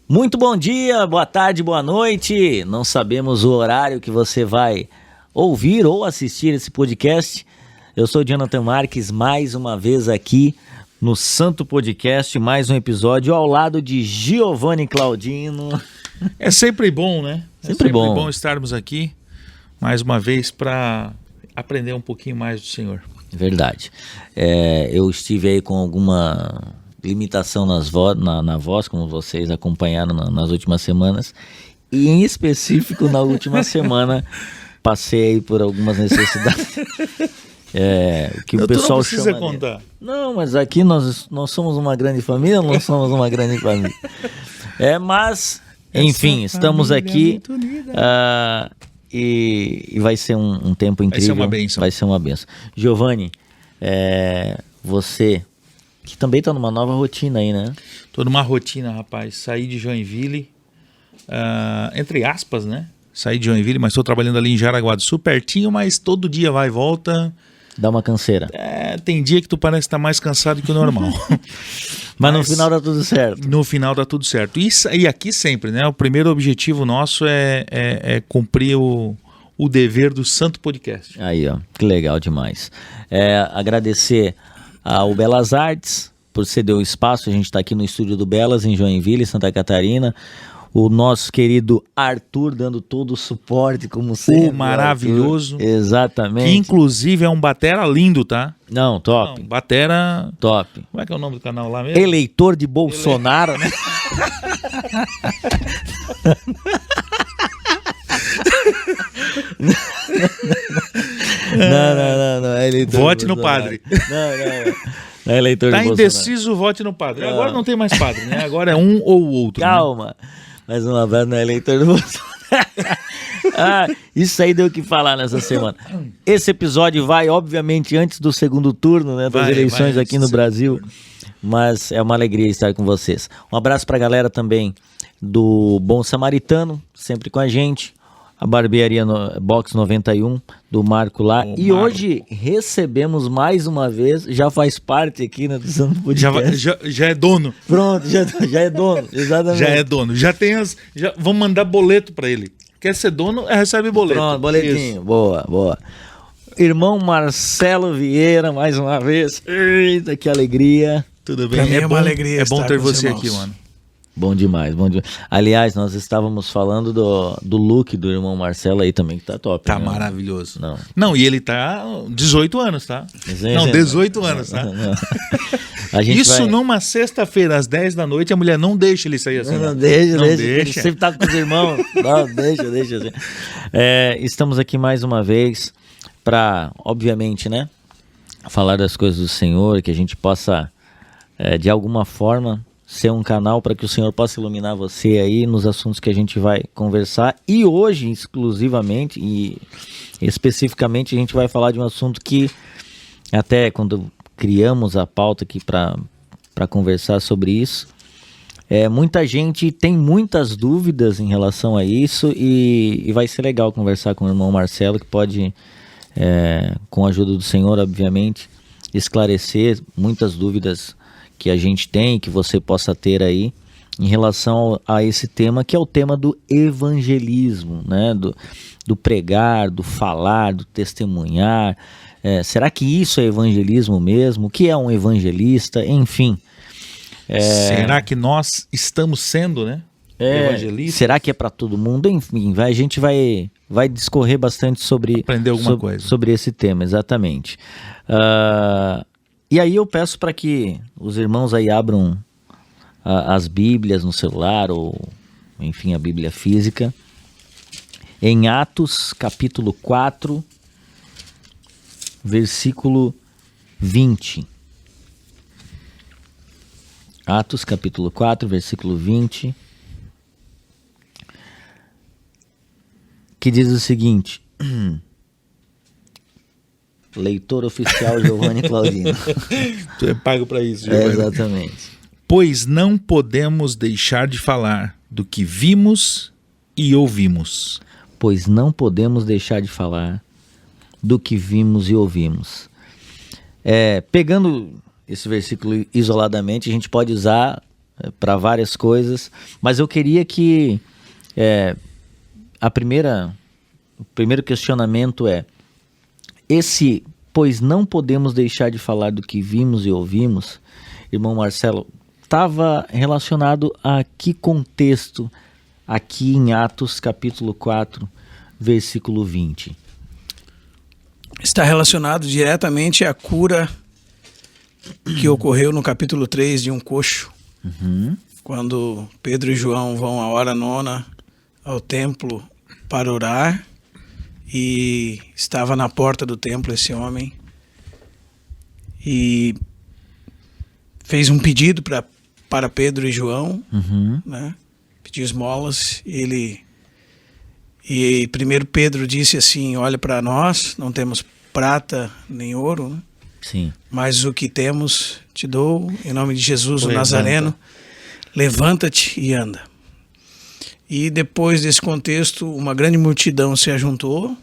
Muito bom dia, boa tarde, boa noite. Não sabemos o horário que você vai ouvir ou assistir esse podcast. Eu sou o Jonathan Marques, mais uma vez aqui no Santo Podcast, mais um episódio ao lado de Giovanni Claudino. É sempre bom, né? Sempre bom estarmos aqui mais uma vez para aprender um pouquinho mais do Senhor. Verdade. Eu estive aí com alguma limitação na voz, como vocês acompanharam nas últimas semanas, e em específico na última semana passei por algumas necessidades. Que o pessoal não precisa chama contar. Não, mas aqui nós somos uma grande família, não somos uma grande família. Mas, enfim, estamos aqui e vai ser um tempo incrível. Vai ser uma bênção. Giovanni, você que também está numa nova rotina aí, né? Tô numa rotina, rapaz. Saí de Joinville, entre aspas, né? Saí de Joinville, mas estou trabalhando ali em Jaraguá do Sul, pertinho, mas todo dia vai e volta. Dá uma canseira. Tem dia que tu parece estar mais cansado que o normal. Mas no final dá tudo certo. No final dá tudo certo. E aqui sempre, né? O primeiro objetivo nosso é cumprir o dever do Santo Podcast. Aí, ó, que legal demais. Agradecer ao Belas Artes por ceder o espaço. A gente está aqui no estúdio do Belas, em Joinville, Santa Catarina. O nosso querido Arthur dando todo o suporte, como sempre. O maravilhoso. Arthur. Exatamente. Que inclusive é um batera lindo, tá? Não, top. Não, batera... Top. Como é que é o nome do canal lá mesmo? Eleitor de Bolsonaro, né? Não. É eleitor vote no padre. Não é eleitor de Bolsonaro. Tá indeciso, vote no padre. Agora não tem mais padre, né? Agora é um ou o outro. Calma. Né? Mais uma vez não é eleitor do Bolsonaro. Isso aí deu o que falar nessa semana. Esse episódio vai, obviamente, antes do segundo turno, né, das eleições aqui no Brasil. Mas é uma alegria estar com vocês. Um abraço pra galera também do Bom Samaritano, sempre com a gente. A barbearia Box 91 do Marco lá. Hoje recebemos mais uma vez, já faz parte aqui, né, do Santo Podcast. Já é dono. Pronto, já é dono, exatamente. Já é dono. Vamos mandar boleto para ele. Quer ser dono, recebe boleto. Pronto, boletinho. Isso. Boa. Irmão Marcelo Vieira, mais uma vez. Eita, que alegria. Tudo bem? Pra mim é uma alegria. É bom ter você irmãos. aqui, mano. Bom demais. Aliás, nós estávamos falando do look do irmão Marcelo aí também, que tá top. Tá, né? Maravilhoso. Não, e ele tá 18 anos, tá? Não, 18 anos, tá? Isso numa sexta-feira, às 10 da noite, a mulher não deixa ele sair assim. Não deixa. Ele sempre tá com os irmãos. Não, deixa assim. Estamos aqui mais uma vez para, obviamente, né, falar das coisas do Senhor, que a gente possa, de alguma forma, ser um canal para que o Senhor possa iluminar você aí nos assuntos que a gente vai conversar. E hoje, exclusivamente e especificamente, a gente vai falar de um assunto que até quando criamos a pauta aqui para conversar sobre isso, muita gente tem muitas dúvidas em relação a isso e vai ser legal conversar com o irmão Marcelo, que pode, com a ajuda do Senhor, obviamente, esclarecer muitas dúvidas que a gente tem, que você possa ter aí em relação a esse tema, que é o tema do evangelismo, né? Do pregar, do falar, do testemunhar. Será que isso é evangelismo mesmo? O que é um evangelista? Enfim. Será que nós estamos sendo, né? Evangelistas? Será que é para todo mundo? Enfim, a gente vai discorrer bastante aprender alguma coisa sobre esse tema, exatamente. E aí eu peço para que os irmãos aí abram as Bíblias no celular ou, enfim, a Bíblia física, em Atos capítulo 4, versículo 20. Atos capítulo 4, versículo 20, que diz o seguinte... Leitor oficial Giovanni Claudino. Tu é pago para isso, Giovanni. Exatamente. Pois não podemos deixar de falar do que vimos e ouvimos. Pois não podemos deixar de falar do que vimos e ouvimos. Pegando esse versículo isoladamente, a gente pode usar para várias coisas, mas eu queria que o primeiro questionamento é pois não podemos deixar de falar do que vimos e ouvimos, irmão Marcelo, estava relacionado a que contexto aqui em Atos capítulo 4, versículo 20? Está relacionado diretamente à cura que ocorreu no capítulo 3 de um coxo, quando Pedro e João vão à hora nona ao templo para orar, e estava na porta do templo esse homem e fez um pedido para Pedro e João, né? Pediu esmolas. E primeiro Pedro disse assim: olha para nós, não temos prata nem ouro, né? Sim. Mas o que temos te dou, em nome de Jesus o Nazareno, levanta-te e anda. E depois desse contexto, uma grande multidão se ajuntou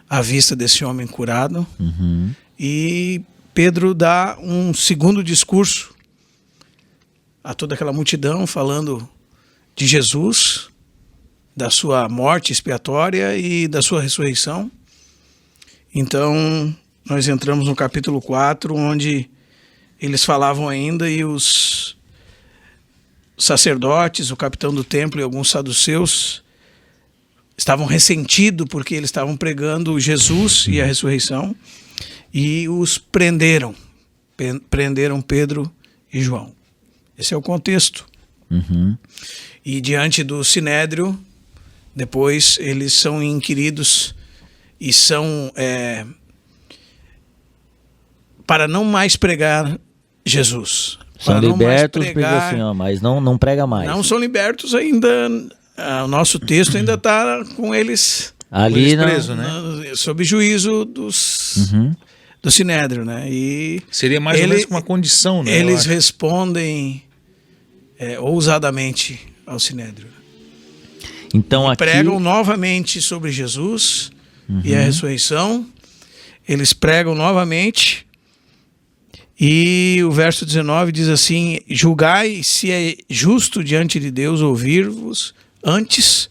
à vista desse homem curado, e Pedro dá um segundo discurso a toda aquela multidão, falando de Jesus, da sua morte expiatória e da sua ressurreição. Então, nós entramos no capítulo 4, onde eles falavam ainda, e os sacerdotes, o capitão do templo e alguns saduceus estavam ressentidos porque eles estavam pregando Jesus e a ressurreição, e os prenderam Pedro e João. Esse é o contexto. E diante do Sinédrio, depois eles são inquiridos e são para não mais pregar Jesus. São libertos, porque assim, mas não prega mais. Não são libertos ainda. O nosso texto ainda está com eles ali presos, né? Sob juízo do Sinédrio, né? E seria mais ou menos uma condição, né? Eles respondem ousadamente ao Sinédrio. Então aqui pregam novamente sobre Jesus e a ressurreição. Eles pregam novamente. E o verso 19 diz assim: julgai se é justo diante de Deus ouvir-vos antes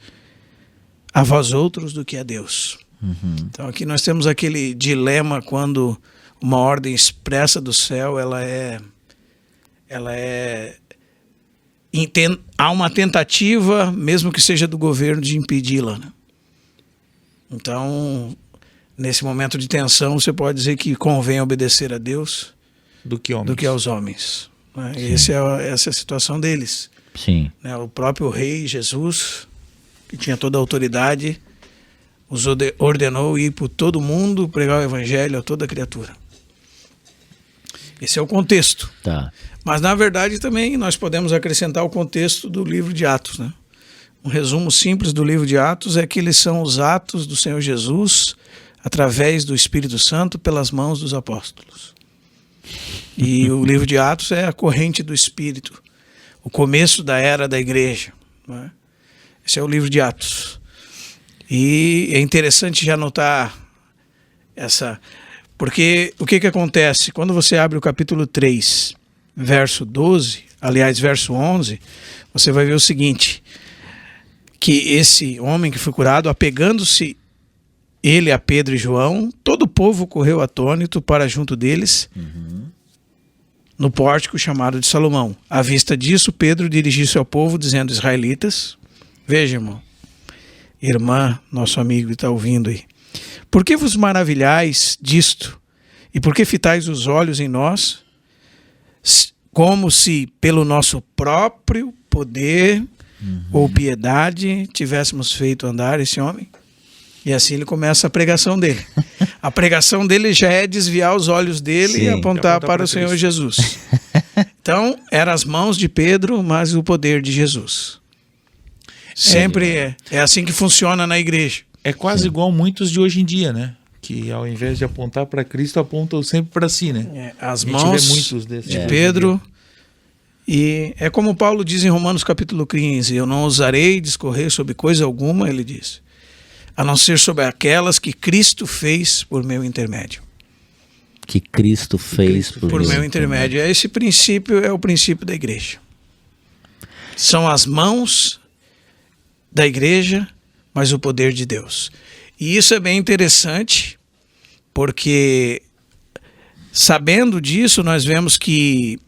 a vós outros do que a Deus. Então aqui nós temos aquele dilema quando uma ordem expressa do céu, há uma tentativa, mesmo que seja do governo, de impedi-la, né? Então, nesse momento de tensão, você pode dizer que convém obedecer a Deus do que aos homens. Né? Essa é a situação deles. Sim. Né? O próprio rei Jesus, que tinha toda a autoridade, os ordenou ir por todo mundo, pregar o evangelho a toda criatura. Esse é o contexto. Tá. Mas, na verdade, também nós podemos acrescentar o contexto do livro de Atos, né? Um resumo simples do livro de Atos é que eles são os atos do Senhor Jesus através do Espírito Santo pelas mãos dos apóstolos. E o livro de Atos é a corrente do Espírito, o começo da era da igreja, né? Esse é o livro de Atos. E é interessante já notar porque o que acontece? Quando você abre o capítulo 3, verso 12, aliás, verso 11, você vai ver o seguinte, que esse homem que foi curado, apegando-se ele a Pedro e João, todo o povo correu atônito para junto deles, no pórtico chamado de Salomão. À vista disso, Pedro dirigiu-se ao povo, dizendo: israelitas, veja, irmã, nosso amigo que está ouvindo aí, por que vos maravilhais disto? E por que fitais os olhos em nós, como se pelo nosso próprio poder ou piedade tivéssemos feito andar esse homem? E assim ele começa a pregação dele. A pregação dele já é desviar os olhos dele e apontar para o Senhor Jesus. Então, eram as mãos de Pedro, mas o poder de Jesus. Sempre é assim que funciona na igreja. É quase igual muitos de hoje em dia, né? Que ao invés de apontar para Cristo, apontam sempre para si, né? As mãos de Pedro. E é como Paulo diz em Romanos capítulo 15: eu não ousarei discorrer sobre coisa alguma, ele diz, a não ser sobre aquelas que Cristo fez por meu intermédio. Que Cristo fez por meu intermédio. Esse princípio é o princípio da igreja. são as mãos da igreja, mas o poder de Deus. E isso é bem interessante, porque sabendo disso, nós vemos que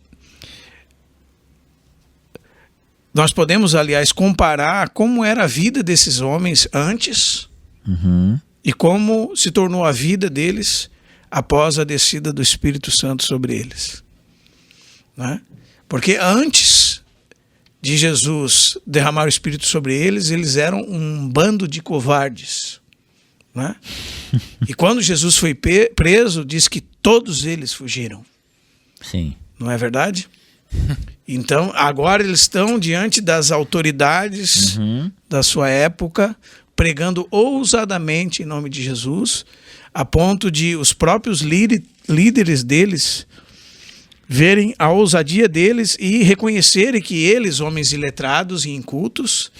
nós podemos, aliás, comparar como era a vida desses homens antes e como se tornou a vida deles após a descida do Espírito Santo sobre eles. Né? Porque antes de Jesus derramar o Espírito sobre eles, eles eram um bando de covardes. Né? E quando Jesus foi preso, diz que todos eles fugiram. Sim. Não é verdade? Então, agora eles estão diante das autoridades da sua época, pregando ousadamente em nome de Jesus, a ponto de os próprios líderes deles verem a ousadia deles e reconhecerem que eles, homens iletrados e incultos,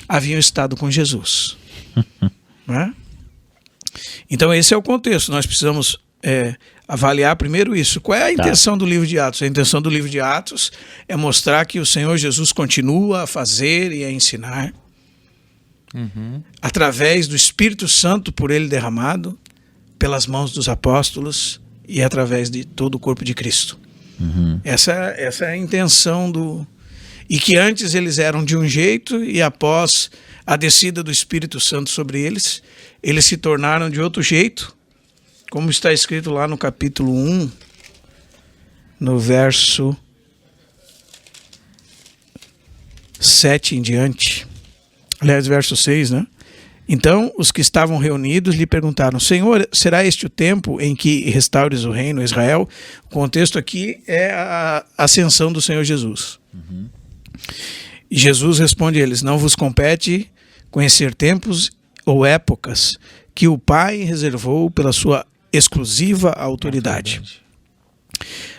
haviam estado com Jesus. Né? Então esse é o contexto. Nós precisamos avaliar primeiro isso. Qual é a intenção do livro de Atos? A intenção do livro de Atos é mostrar que o Senhor Jesus continua a fazer e a ensinar através do Espírito Santo por ele derramado, pelas mãos dos apóstolos e através de todo o corpo de Cristo. Essa é a intenção do... E que antes eles eram de um jeito e após a descida do Espírito Santo sobre eles, eles se tornaram de outro jeito, como está escrito lá no capítulo 1, no verso 7 em diante. Aliás, verso 6, né? Então, os que estavam reunidos lhe perguntaram: Senhor, será este o tempo em que restaures o reino a Israel? O contexto aqui é a ascensão do Senhor Jesus. E Jesus responde a eles: não vos compete conhecer tempos ou épocas que o Pai reservou pela sua exclusiva autoridade.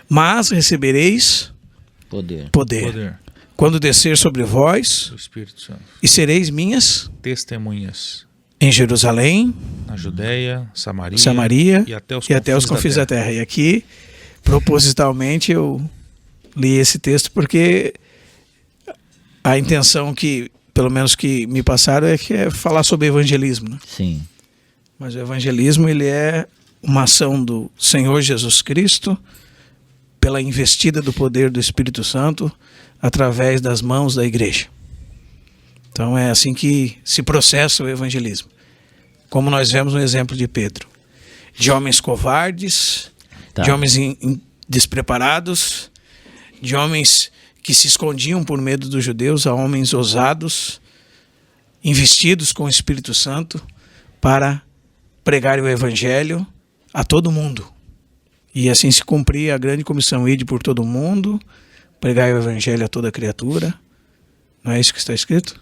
Mas recebereis poder. Quando descer sobre vós, o Espírito Santo, e sereis minhas testemunhas em Jerusalém, na Judéia, Samaria e até os confins da terra. E aqui, propositalmente, eu li esse texto porque a intenção que, pelo menos que me passaram, é falar sobre evangelismo. Né? Sim. Mas o evangelismo, ele é uma ação do Senhor Jesus Cristo pela investida do poder do Espírito Santo através das mãos da igreja. Então é assim que se processa o evangelismo. Como nós vemos no exemplo de Pedro. De homens covardes, de homens despreparados, de homens que se escondiam por medo dos judeus, a homens ousados, investidos com o Espírito Santo para pregar o evangelho a todo mundo. E assim se cumpria a grande comissão: ide por todo mundo, pregai o evangelho a toda criatura. Não é isso que está escrito?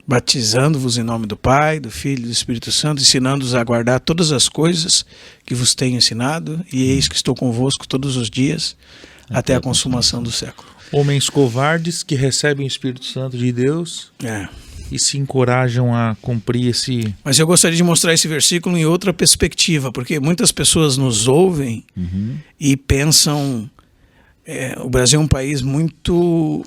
Batizando-vos em nome do Pai, do Filho e do Espírito Santo, ensinando-os a guardar todas as coisas que vos tenho ensinado, e eis que estou convosco todos os dias, até a consumação do século. Homens covardes que recebem o Espírito Santo de Deus e se encorajam a cumprir esse... Mas eu gostaria de mostrar esse versículo em outra perspectiva, porque muitas pessoas nos ouvem e pensam... o Brasil é um país muito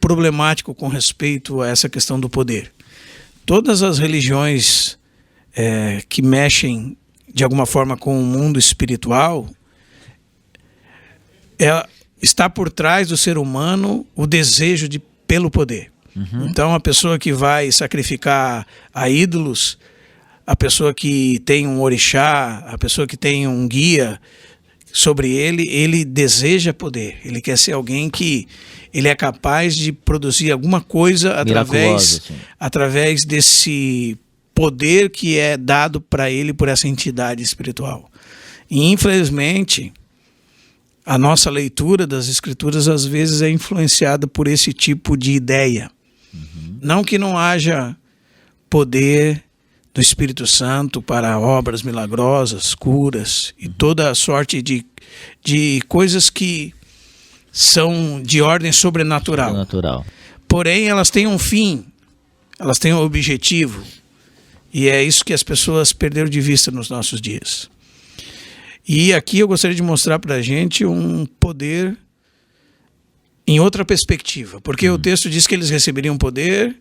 problemático com respeito a essa questão do poder. Todas as religiões que mexem de alguma forma com o mundo espiritual, está por trás do ser humano o desejo pelo poder. Então a pessoa que vai sacrificar a ídolos, a pessoa que tem um orixá, a pessoa que tem um guia sobre ele deseja poder. Ele quer ser alguém que ele é capaz de produzir alguma coisa através desse poder que é dado para ele por essa entidade espiritual. E infelizmente, a nossa leitura das Escrituras às vezes é influenciada por esse tipo de ideia. Não que não haja poder do Espírito Santo para obras milagrosas, curas e toda a sorte de coisas que são de ordem sobrenatural. Porém, elas têm um fim, elas têm um objetivo, e é isso que as pessoas perderam de vista nos nossos dias. E aqui eu gostaria de mostrar para a gente um poder em outra perspectiva, porque o texto diz que eles receberiam poder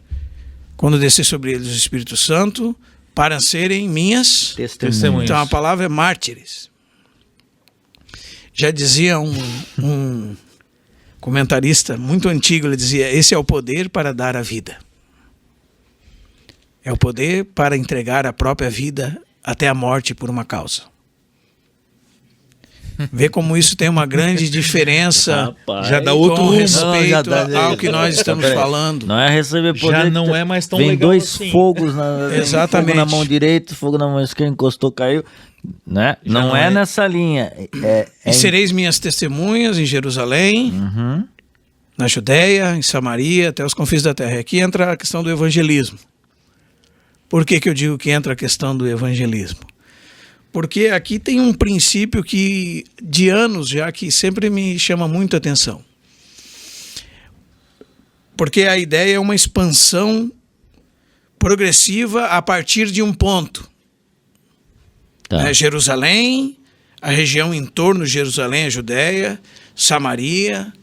quando descer sobre eles o Espírito Santo para serem minhas testemunhas. Então a palavra é mártires. Já dizia um comentarista muito antigo, ele dizia: esse é o poder para dar a vida. É o poder para entregar a própria vida até a morte por uma causa. Vê como isso tem uma grande diferença. Rapaz, já dá outro rumo. Respeito ao que nós estamos falando. Não é receber poder. Já não é mais tão vem legal dois assim. fogos, Exatamente. fogo na mão direita, fogo na mão esquerda, encostou, caiu. Né? Não é nessa linha. E sereis minhas testemunhas em Jerusalém, na Judéia, em Samaria, até os confins da terra. Aqui entra a questão do evangelismo. Por que eu digo que entra a questão do evangelismo? Porque aqui tem um princípio que, de anos já, que sempre me chama muito a atenção. Porque a ideia é uma expansão progressiva a partir de um ponto. Tá. Jerusalém, a região em torno de Jerusalém, a Judéia, Samaria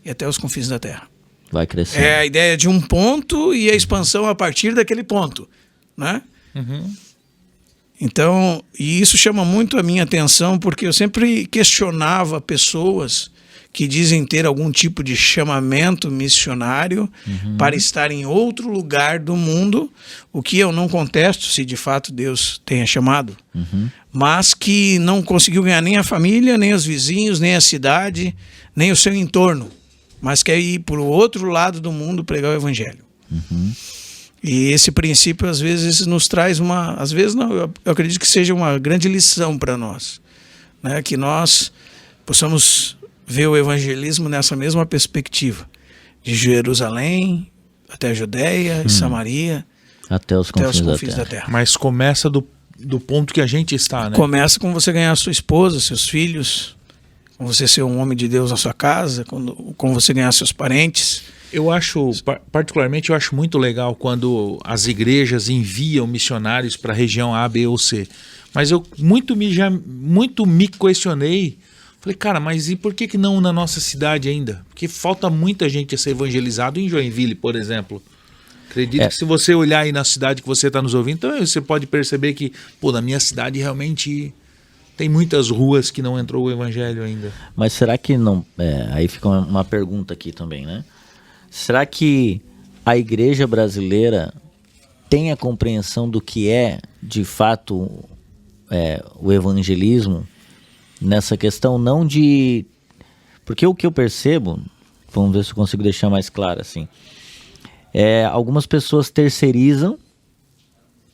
e até os confins da terra. Vai crescer. É a ideia de um ponto e a expansão a partir daquele ponto. Né? Então, e isso chama muito a minha atenção, porque eu sempre questionava pessoas que dizem ter algum tipo de chamamento missionário para estar em outro lugar do mundo, o que eu não contesto se de fato Deus tenha chamado, mas que não conseguiu ganhar nem a família, nem os vizinhos, nem a cidade, nem o seu entorno, mas quer ir para o outro lado do mundo pregar o evangelho. E esse princípio às vezes nos traz às vezes não, eu acredito que seja uma grande lição para nós, né? Que nós possamos ver o evangelismo nessa mesma perspectiva, de Jerusalém até a Judéia e Samaria, até os confins da terra. Mas começa do ponto que a gente está, né? Começa com você ganhar a sua esposa, seus filhos, com você ser um homem de Deus na sua casa, com você ganhar seus parentes. Eu acho, particularmente, eu acho muito legal quando as igrejas enviam missionários para a região A, B ou C. Mas eu muito me questionei. Falei, cara, mas e por que não na nossa cidade ainda? Porque falta muita gente a ser evangelizado em Joinville, por exemplo. Acredito que se você olhar aí na cidade que você está nos ouvindo, então você pode perceber que, na minha cidade realmente tem muitas ruas que não entrou o evangelho ainda. Mas será que não... aí fica uma pergunta aqui também, né? Será que a igreja brasileira tem a compreensão do que é, de fato, o evangelismo nessa questão não de... Porque o que eu percebo, vamos ver se eu consigo deixar mais claro assim, algumas pessoas terceirizam,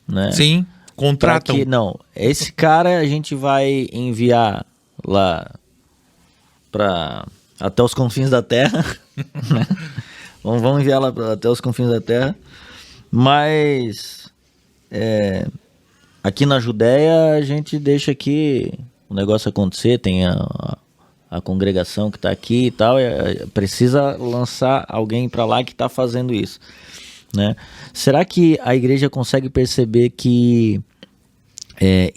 né? Sim, contratam. Esse cara a gente vai enviar lá até os confins da terra, né? Vamos enviar lá até os confins da terra, mas aqui na Judéia a gente deixa aqui o negócio acontecer, tem a congregação que está aqui e tal, precisa lançar alguém para lá que está fazendo isso, né? Será que a igreja consegue perceber que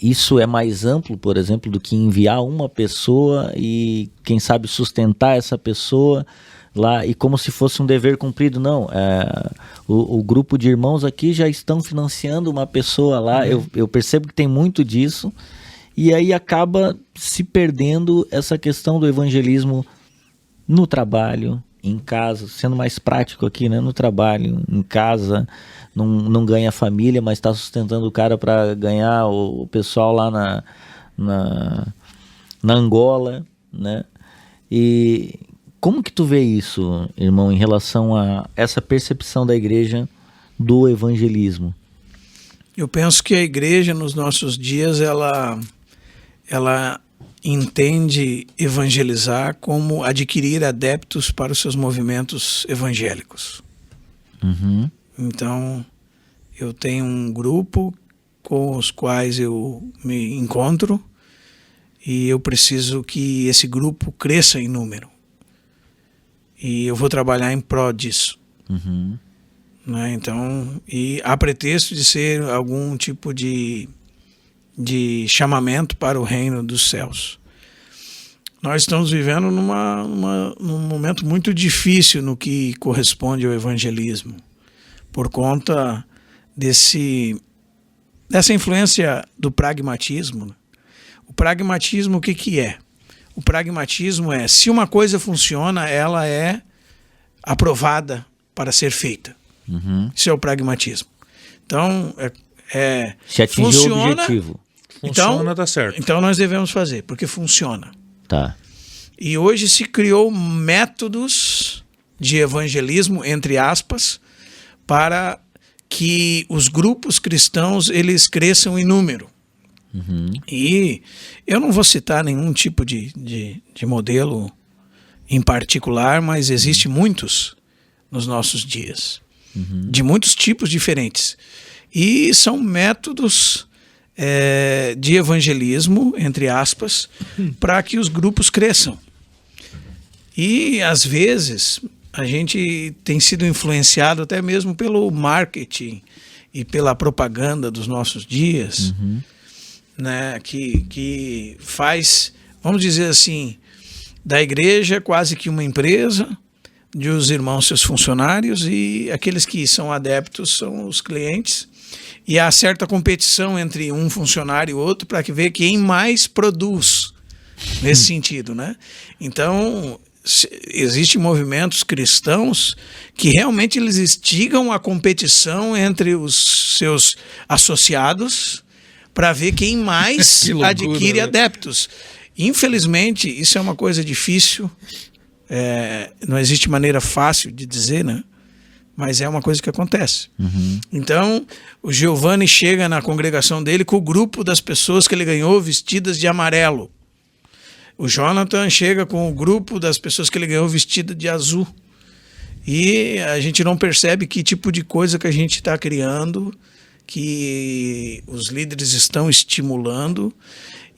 isso é mais amplo, por exemplo, do que enviar uma pessoa e quem sabe sustentar essa pessoa lá e como se fosse um dever cumprido? Não, o grupo de irmãos aqui já estão financiando uma pessoa lá. Eu percebo que tem muito disso e aí acaba se perdendo essa questão do evangelismo no trabalho, em casa, sendo mais prático aqui, né? No trabalho, em casa, não ganha família, mas está sustentando o cara para ganhar o pessoal lá na Angola, né? E como que tu vê isso, irmão, em relação a essa percepção da igreja do evangelismo? Eu penso que a igreja nos nossos dias, ela entende evangelizar como adquirir adeptos para os seus movimentos evangélicos. Então, eu tenho um grupo com os quais eu me encontro e eu preciso que esse grupo cresça em número. E eu vou trabalhar em prol disso. Né? Então, e a pretexto de ser algum tipo de chamamento para o reino dos céus. nós estamos vivendo num momento muito difícil no que corresponde ao evangelismo, por conta dessa influência do pragmatismo. O pragmatismo, o que é? O pragmatismo é, se uma coisa funciona, ela é aprovada para ser feita. Isso é o pragmatismo. Então, se atingir o objetivo. Funciona, tá certo. Então nós devemos fazer, porque funciona. Tá. E hoje se criou métodos de evangelismo, entre aspas, para que os grupos cristãos eles cresçam em número. E eu não vou citar nenhum tipo de modelo em particular, mas existem muitos nos nossos dias, de muitos tipos diferentes. E são métodos de evangelismo, entre aspas, para que os grupos cresçam. E, às vezes, a gente tem sido influenciado até mesmo pelo marketing e pela propaganda dos nossos dias, né, que faz, vamos dizer assim, da igreja quase que uma empresa, de os irmãos seus funcionários, e aqueles que são adeptos são os clientes. E há certa competição entre um funcionário e outro para ver quem mais produz nesse sentido, né? Então, existem movimentos cristãos que realmente eles instigam a competição entre os seus associados para ver quem mais loucura, adquire adeptos. Infelizmente, isso é uma coisa difícil, não existe maneira fácil de dizer, né? Mas é uma coisa que acontece. Então, o Giovanni chega na congregação dele com o grupo das pessoas que ele ganhou vestidas de amarelo. O Jonathan chega com o grupo das pessoas que ele ganhou vestidas de azul. E a gente não percebe que tipo de coisa que a gente está criando, que os líderes estão estimulando,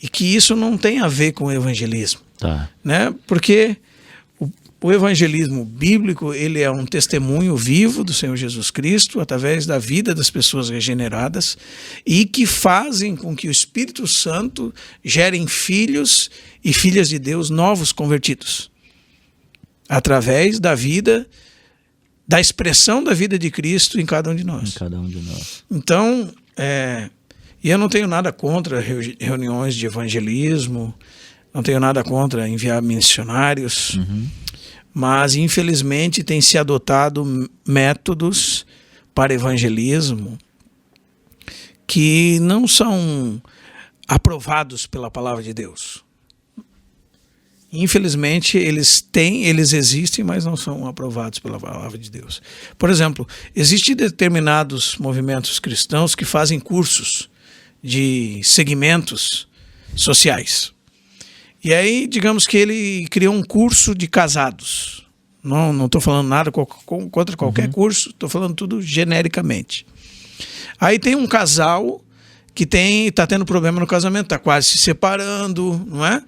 e que isso não tem a ver com o evangelismo. Tá. Né? Porque o evangelismo bíblico, ele é um testemunho vivo do Senhor Jesus Cristo através da vida das pessoas regeneradas e que fazem com que o Espírito Santo gerem filhos e filhas de Deus novos convertidos. Através da vida, da expressão da vida de Cristo em cada um de nós. Em cada um de nós. Então, e eu não tenho nada contra reuniões de evangelismo, não tenho nada contra enviar missionários, mas infelizmente tem se adotado métodos para evangelismo que não são aprovados pela palavra de Deus. Infelizmente eles existem, mas não são aprovados pela palavra de Deus. Por exemplo, existem determinados movimentos cristãos que fazem cursos de segmentos sociais. E aí, digamos que ele criou um curso de casados. Não estou falando nada contra qualquer curso, estou falando tudo genericamente. Aí tem um casal que está tendo problema no casamento, está quase se separando, não é?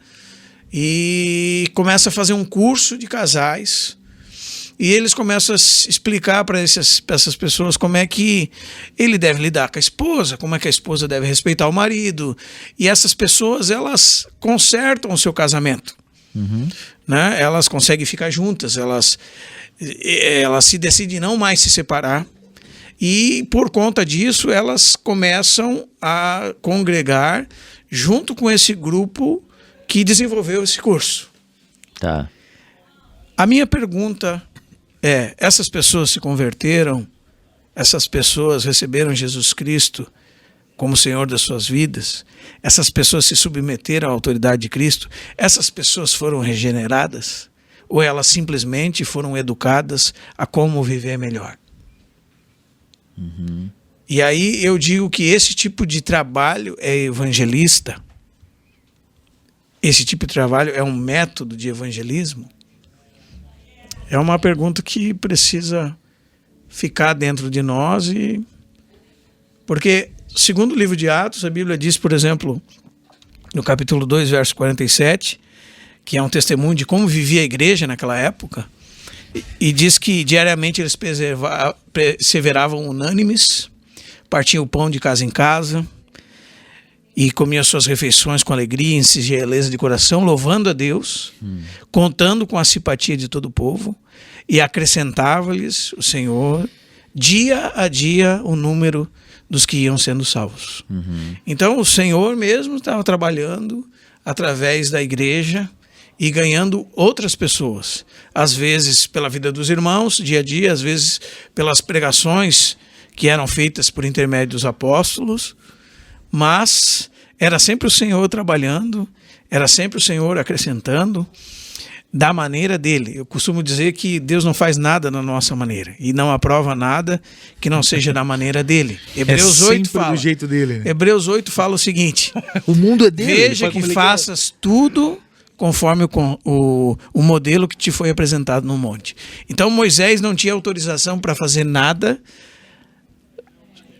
E começa a fazer um curso de casais. E eles começam a explicar para essas pessoas como é que ele deve lidar com a esposa, como é que a esposa deve respeitar o marido. E essas pessoas, elas consertam o seu casamento. Né? Elas conseguem ficar juntas, elas se decidem não mais se separar. E por conta disso, elas começam a congregar junto com esse grupo que desenvolveu esse curso. Tá. A minha pergunta essas pessoas se converteram, essas pessoas receberam Jesus Cristo como Senhor das suas vidas, essas pessoas se submeteram à autoridade de Cristo, essas pessoas foram regeneradas ou elas simplesmente foram educadas a como viver melhor? E aí eu digo que esse tipo de trabalho é evangelista, esse tipo de trabalho é um método de evangelismo? É uma pergunta que precisa ficar dentro de nós, porque, segundo o livro de Atos, a Bíblia diz, por exemplo, no capítulo 2, verso 47, que é um testemunho de como vivia a igreja naquela época, e diz que diariamente eles perseveravam unânimes, partiam o pão de casa em casa, e comiam suas refeições com alegria e singeleza de coração, louvando a Deus, contando com a simpatia de todo o povo, e acrescentava-lhes o Senhor dia a dia o número dos que iam sendo salvos. Então o Senhor mesmo estava trabalhando através da igreja e ganhando outras pessoas, às vezes pela vida dos irmãos, dia a dia, às vezes pelas pregações que eram feitas por intermédio dos apóstolos, mas era sempre o Senhor trabalhando, era sempre o Senhor acrescentando da maneira dele. Eu costumo dizer que Deus não faz nada da nossa maneira e não aprova nada que não seja da maneira dele. Hebreus 8 fala, do jeito dele, né? Hebreus 8 fala o seguinte: O mundo é dele. veja que faças tudo conforme o modelo que te foi apresentado no monte. Então Moisés não tinha autorização para fazer nada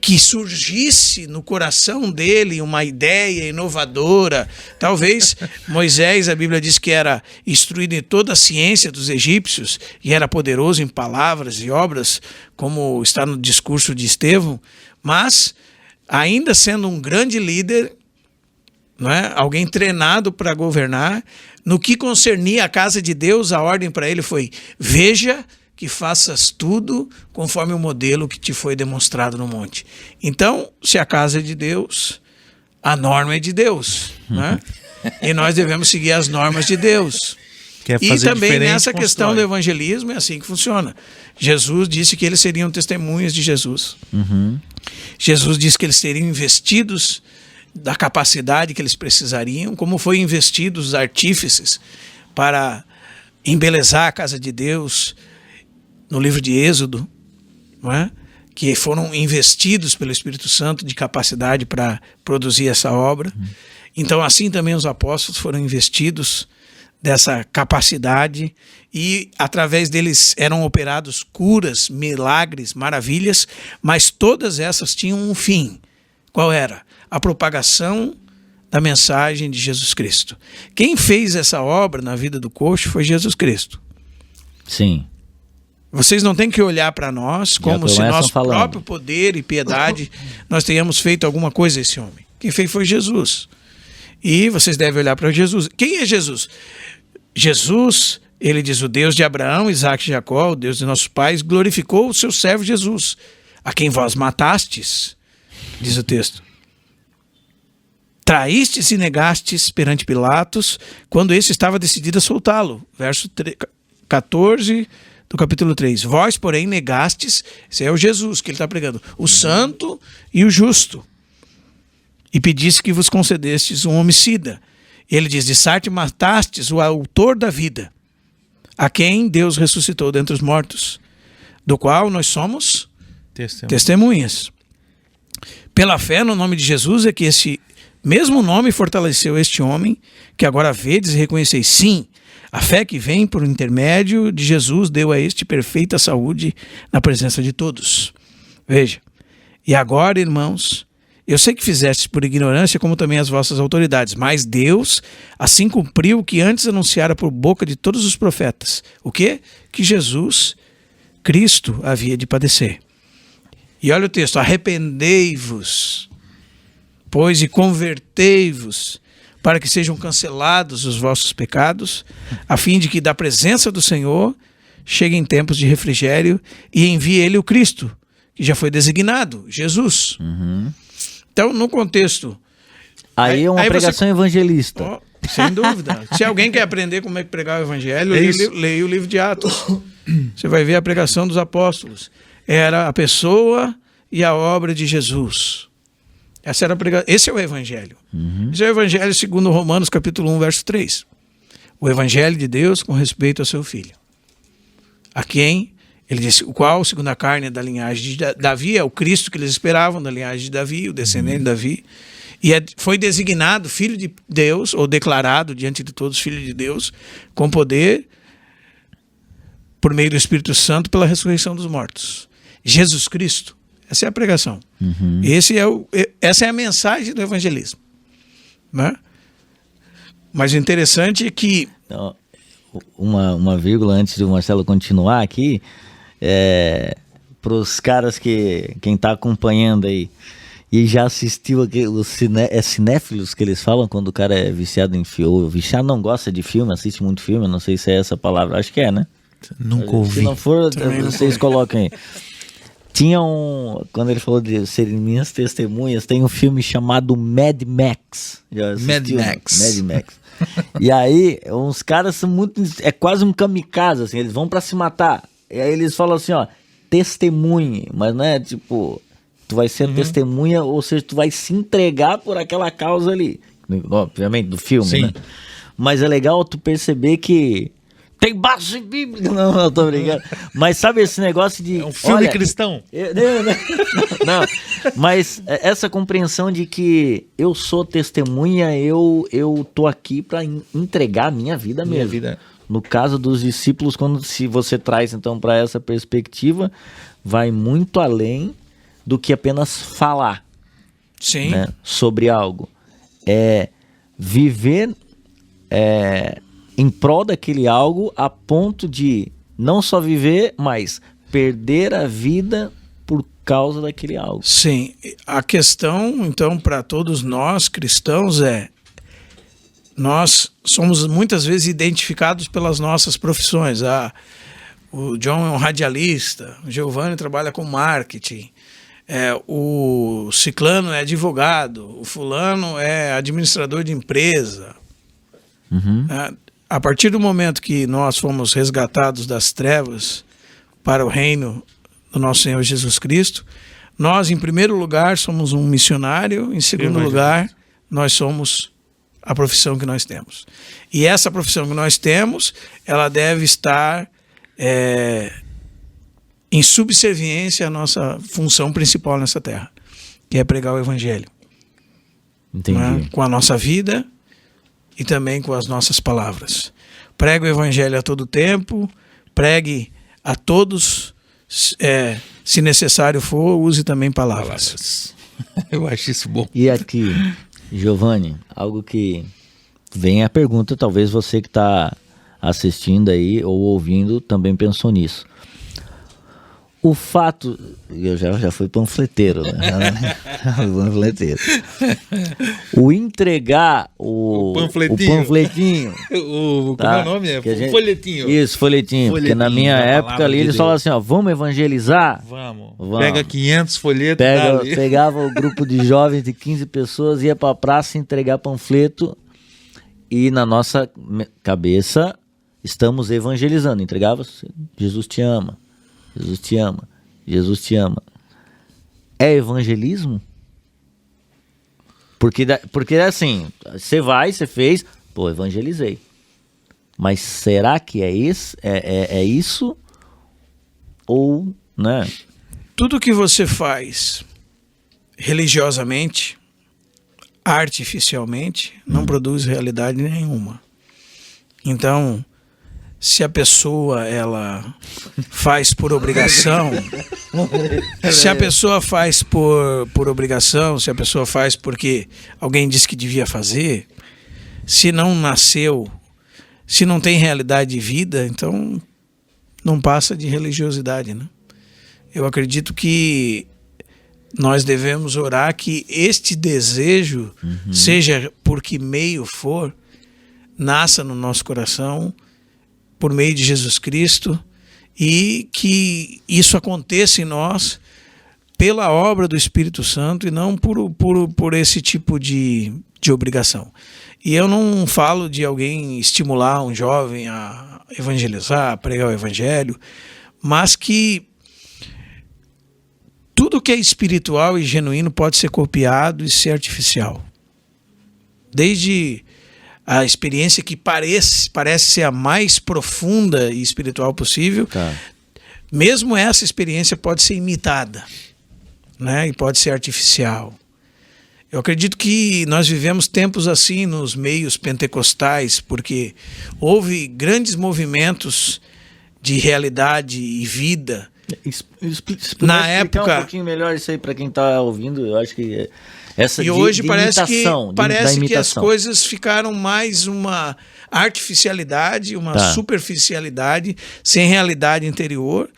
que surgisse no coração dele uma ideia inovadora. Talvez Moisés, a Bíblia diz que era instruído em toda a ciência dos egípcios e era poderoso em palavras e obras, como está no discurso de Estevão, mas ainda sendo um grande líder, não é? Alguém treinado para governar, no que concernia a casa de Deus, a ordem para ele foi: veja que faças tudo conforme o modelo que te foi demonstrado no monte. Então, se a casa é de Deus, a norma é de Deus, né? E nós devemos seguir as normas de Deus. E também nessa questão do evangelismo é assim que funciona. Jesus disse que eles seriam testemunhas de Jesus. Jesus disse que eles seriam investidos da capacidade que eles precisariam, como foi investidos os artífices para embelezar a casa de Deus no livro de Êxodo, não é? Que foram investidos pelo Espírito Santo de capacidade para produzir essa obra. Então assim também os apóstolos foram investidos dessa capacidade e através deles eram operados curas, milagres, maravilhas, mas todas essas tinham um fim. Qual era? A propagação da mensagem de Jesus Cristo. Quem fez essa obra na vida do coxo foi Jesus Cristo. Sim. Vocês não têm que olhar para nós como se nosso próprio poder e piedade nós tenhamos feito alguma coisa a esse homem. Quem fez foi Jesus. E vocês devem olhar para Jesus. Quem é Jesus? Jesus, ele diz, o Deus de Abraão, Isaque e Jacó, o Deus de nossos pais, glorificou o seu servo Jesus, a quem vós matastes, diz o texto. Traístes e negastes perante Pilatos, quando esse estava decidido a soltá-lo. Verso 14 do capítulo 3. Vós, porém, negastes, esse é o Jesus que ele está pregando, o santo e o justo, e pediste que vos concedestes um homicida. Ele diz, de Sarte matastes o autor da vida, a quem Deus ressuscitou dentre os mortos, do qual nós somos testemunhas. Pela fé no nome de Jesus é que esse mesmo nome fortaleceu este homem, que agora vedes e reconheceis. Sim, a fé que vem por intermédio de Jesus deu a este perfeita saúde na presença de todos. Veja, e agora, irmãos, eu sei que fizestes por ignorância, como também as vossas autoridades, mas Deus assim cumpriu o que antes anunciara por boca de todos os profetas. O quê? Que Jesus, Cristo, havia de padecer. E olha o texto, arrependei-vos, pois, e convertei-vos, para que sejam cancelados os vossos pecados, a fim de que da presença do Senhor cheguem tempos de refrigério e envie ele o Cristo, que já foi designado, Jesus. Então, no contexto... Aí é uma pregação evangelista. Sem dúvida. Se alguém quer aprender como é que pregar o evangelho, leia o livro de Atos. Você vai ver a pregação dos apóstolos. Era a pessoa e a obra de Jesus. Esse é o evangelho. Esse é o evangelho segundo Romanos capítulo 1, verso 3. O evangelho de Deus com respeito ao seu filho. A quem, ele disse, o qual, segundo a carne, é da linhagem de Davi, é o Cristo que eles esperavam, da linhagem de Davi, o descendente de Davi. E foi designado filho de Deus, ou declarado diante de todos filho de Deus, com poder, por meio do Espírito Santo, pela ressurreição dos mortos. Jesus Cristo. Essa é a pregação. Essa é a mensagem do evangelismo. Né? Mas o interessante é que... Então, uma vírgula antes do Marcelo continuar aqui, para os caras quem está acompanhando aí E já assistiu os cinéfilos que eles falam quando o cara é viciado em filme? Viciado não gosta de filme, assiste muito filme, não sei se é essa palavra, acho que é, né? Nunca ouvi. Se não for, Também não vocês coloquem aí. Tinha quando ele falou de serem minhas testemunhas, tem um filme chamado Mad Max. Já assistiu, Mad né? Max. Mad Max. E aí, uns caras são muito... É quase um kamikaze, assim, eles vão pra se matar. E aí eles falam assim, ó, testemunhe, mas não é tipo... Tu vai ser testemunha, ou seja, tu vai se entregar por aquela causa ali. Obviamente, do filme, Sim. né? Mas é legal tu perceber que tem base bíblica. Não, tô brincando. Mas sabe esse negócio de... É um filme olha, cristão. Não, mas essa compreensão de que eu sou testemunha, eu tô aqui para entregar a minha vida mesmo. Minha vida. No caso dos discípulos, se você traz então para essa perspectiva, vai muito além do que apenas falar, Sim. né, sobre algo. É viver em prol daquele algo a ponto de não só viver, mas perder a vida por causa daquele algo. Sim. A questão, então, para todos nós cristãos nós somos muitas vezes identificados pelas nossas profissões. O John é um radialista, o Giovanni trabalha com marketing, o ciclano é advogado, o fulano é administrador de empresa. Uhum. A partir do momento que nós fomos resgatados das trevas para o reino do nosso Senhor Jesus Cristo, nós, em primeiro lugar, somos um missionário, em segundo lugar, nós somos a profissão que nós temos. E essa profissão que nós temos, ela deve estar em subserviência à nossa função principal nessa terra, que é pregar o evangelho. Entendi. Né? Com a nossa vida e também com as nossas palavras. Pregue o evangelho a todo tempo, pregue a todos, se necessário for, use também palavras. Eu acho isso bom. E aqui, Giovanni, algo que vem a pergunta, talvez você que está assistindo aí ou ouvindo também pensou nisso. O fato... Eu já fui panfleteiro, né? Panfleteiro. O entregar o panfletinho. Como é o nome? Folhetinho. Isso, folhetinho. Porque na minha época ali eles falavam assim, ó, vamos evangelizar? Vamos. Vamos. Pega 500 folhetos. Pegava o grupo de jovens de 15 pessoas, ia pra praça entregar panfleto e na nossa cabeça estamos evangelizando. Entregava, Jesus te ama. Jesus te ama, Jesus te ama. É evangelismo? Porque assim, você vai, você fez, pô, evangelizei. Mas será que é isso? Ou, né? Tudo que você faz religiosamente, artificialmente, não produz realidade nenhuma. Então, se a pessoa ela faz por obrigação, se a pessoa faz por obrigação, se a pessoa faz porque alguém disse que devia fazer, se não nasceu, se não tem realidade de vida, então não passa de religiosidade, né? Eu acredito que nós devemos orar que este desejo, seja por que meio for, nasça no nosso coração por meio de Jesus Cristo e que isso aconteça em nós pela obra do Espírito Santo e não por esse tipo de obrigação. E eu não falo de alguém estimular um jovem a evangelizar, a pregar o evangelho, mas que tudo que é espiritual e genuíno pode ser copiado e ser artificial. Desde a experiência que parece ser a mais profunda e espiritual possível, mesmo essa experiência pode ser imitada, né? E pode ser artificial. Eu acredito que nós vivemos tempos assim nos meios pentecostais, porque houve grandes movimentos de realidade e vida. Na época, um pouquinho melhor isso aí para quem está ouvindo, eu acho que e hoje parece que as coisas ficaram mais uma artificialidade, uma superficialidade, sem realidade interior.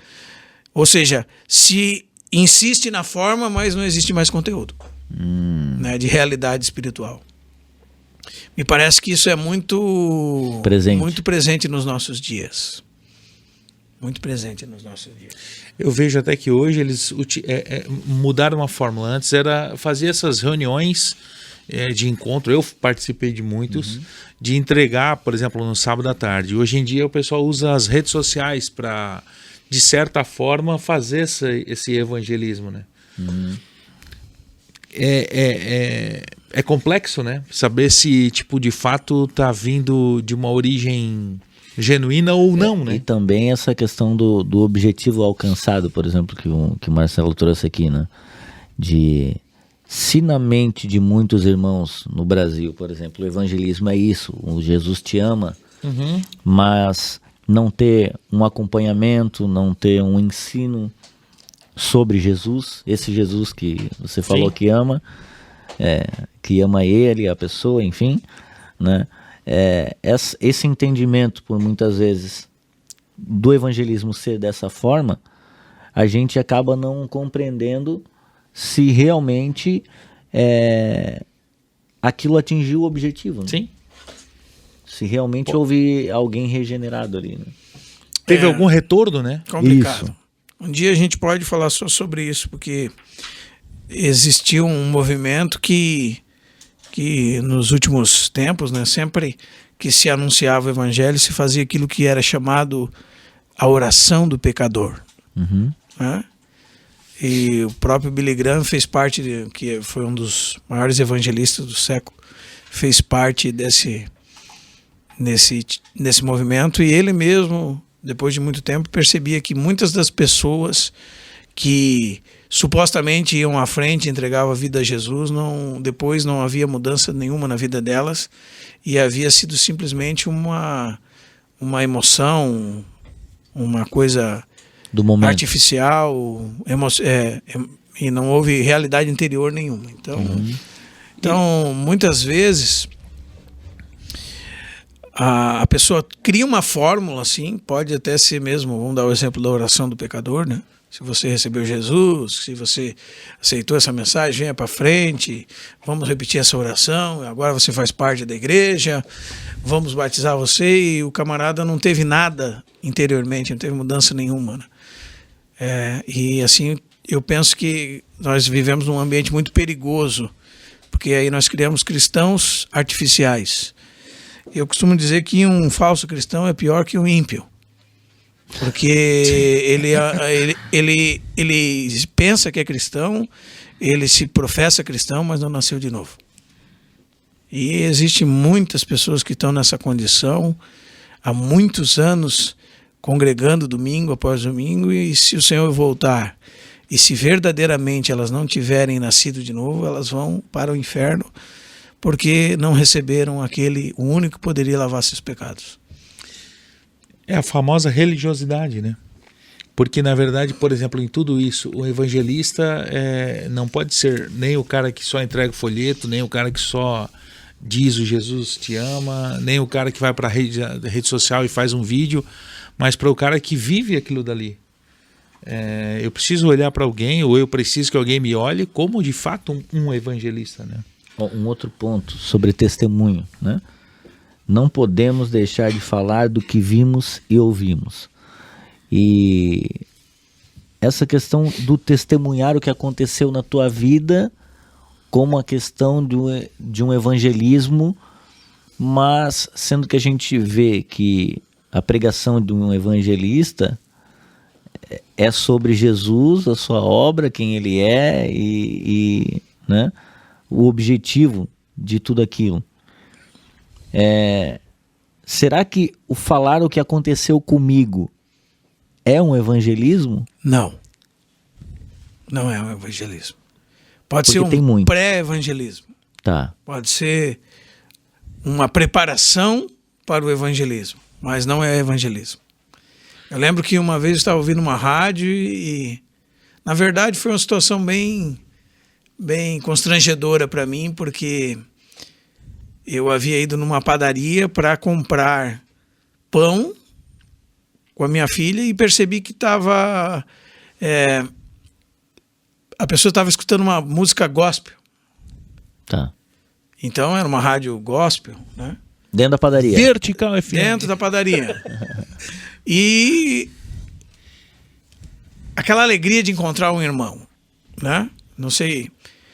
Ou seja, se insiste na forma, mas não existe mais conteúdo. né, de realidade espiritual. Me parece que isso é muito presente nos nossos dias. Muito presente nos nossos dias. Eu vejo até que hoje eles mudaram uma fórmula. Antes era fazer essas reuniões de encontro. Eu participei de muitos, de entregar, por exemplo, no sábado à tarde. Hoje em dia o pessoal usa as redes sociais para, de certa forma, fazer esse evangelismo, né? É complexo, né? Saber se, tipo, de fato está vindo de uma origem genuína ou não, né? E também essa questão do objetivo alcançado, por exemplo, que o Marcelo trouxe aqui, né? Se na mente de muitos irmãos no Brasil, por exemplo, o evangelismo é isso, o Jesus te ama, mas não ter um acompanhamento, não ter um ensino sobre Jesus, esse Jesus que você falou que ama ele, a pessoa, enfim, né? Esse entendimento, por muitas vezes, do evangelismo ser dessa forma, a gente acaba não compreendendo se realmente aquilo atingiu o objetivo, né? Sim. Se realmente houve alguém regenerado ali, né? Teve algum retorno, né? Complicado. Isso. Um dia a gente pode falar só sobre isso, porque existiu um movimento que nos últimos tempos, né, sempre que se anunciava o evangelho, se fazia aquilo que era chamado a oração do pecador. Né? E o próprio Billy Graham fez parte, que foi um dos maiores evangelistas do século, fez parte desse movimento, e ele mesmo, depois de muito tempo, percebia que muitas das pessoas que supostamente iam à frente, entregavam a vida a Jesus, depois não havia mudança nenhuma na vida delas, e havia sido simplesmente uma emoção, uma coisa do momento, artificial, e não houve realidade interior nenhuma. Então muitas vezes a pessoa cria uma fórmula, assim, pode até ser mesmo, vamos dar o exemplo da oração do pecador, né? Se você recebeu Jesus, se você aceitou essa mensagem, venha para frente, vamos repetir essa oração, agora você faz parte da igreja, vamos batizar você, e o camarada não teve nada interiormente, não teve mudança nenhuma, né? E assim, eu penso que nós vivemos num ambiente muito perigoso, porque aí nós criamos cristãos artificiais. Eu costumo dizer que um falso cristão é pior que um ímpio. Porque ele pensa que é cristão, ele se professa cristão, mas não nasceu de novo. E existem muitas pessoas que estão nessa condição há muitos anos, congregando domingo após domingo, e se o Senhor voltar, e se verdadeiramente elas não tiverem nascido de novo, elas vão para o inferno, porque não receberam o único que poderia lavar seus pecados. É a famosa religiosidade, né? Porque, na verdade, por exemplo, em tudo isso, o evangelista não pode ser nem o cara que só entrega o folheto, nem o cara que só diz o Jesus te ama, nem o cara que vai para a rede social e faz um vídeo, mas para o cara que vive aquilo dali. Eu preciso olhar para alguém, ou eu preciso que alguém me olhe como, de fato, um evangelista, né? Um outro ponto sobre testemunho, né? Não podemos deixar de falar do que vimos e ouvimos. E essa questão do testemunhar o que aconteceu na tua vida como a questão de um evangelismo, mas sendo que a gente vê que a pregação de um evangelista é sobre Jesus, a sua obra, quem ele é e né, o objetivo de tudo aquilo. Será que o falar o que aconteceu comigo é um evangelismo? Não. Não é um evangelismo. Pode Porque ser um pré-evangelismo. Tá. Pode ser uma preparação para o evangelismo, mas não é evangelismo. Eu lembro que uma vez eu estava ouvindo uma rádio e na verdade foi uma situação bem constrangedora para mim, porque eu havia ido numa padaria para comprar pão com a minha filha e percebi que a pessoa estava escutando uma música gospel Tá. Então era uma rádio gospel, né? Dentro da padaria. Vertical FM. Dentro da padaria. E aquela alegria de encontrar um irmão, né? Não sei,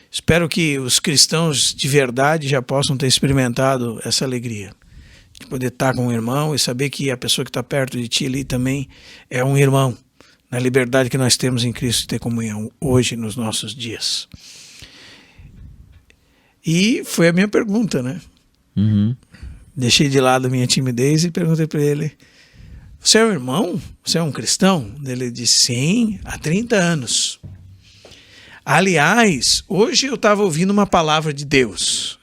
espero que os cristãos de verdade já possam ter experimentado essa alegria. De poder estar com um irmão e saber que a pessoa que está perto de ti ali também é um irmão. Na liberdade que nós temos em Cristo de ter comunhão hoje nos nossos dias. E foi a minha pergunta, né? Uhum. Deixei de lado a minha timidez e perguntei para ele: você é um irmão? Você é um cristão? Ele disse: sim, há 30 anos. Aliás, hoje eu estava ouvindo uma palavra de Deus.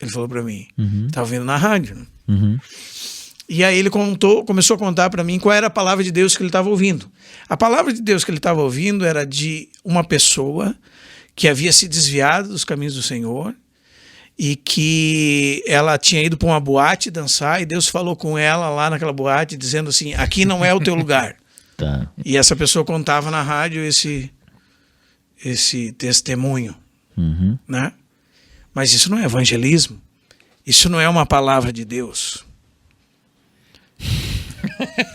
Ele falou para mim. Estava ouvindo na rádio. Né? Uhum. E aí ele começou a contar para mim qual era a palavra de Deus que ele estava ouvindo. A palavra de Deus que ele estava ouvindo era de uma pessoa que havia se desviado dos caminhos do Senhor e que ela tinha ido para uma boate dançar e Deus falou com ela lá naquela boate dizendo assim: aqui não é o teu lugar. Tá. E essa pessoa contava na rádio esse testemunho, Uhum. né? Mas isso não é evangelismo. Isso não é uma palavra de Deus.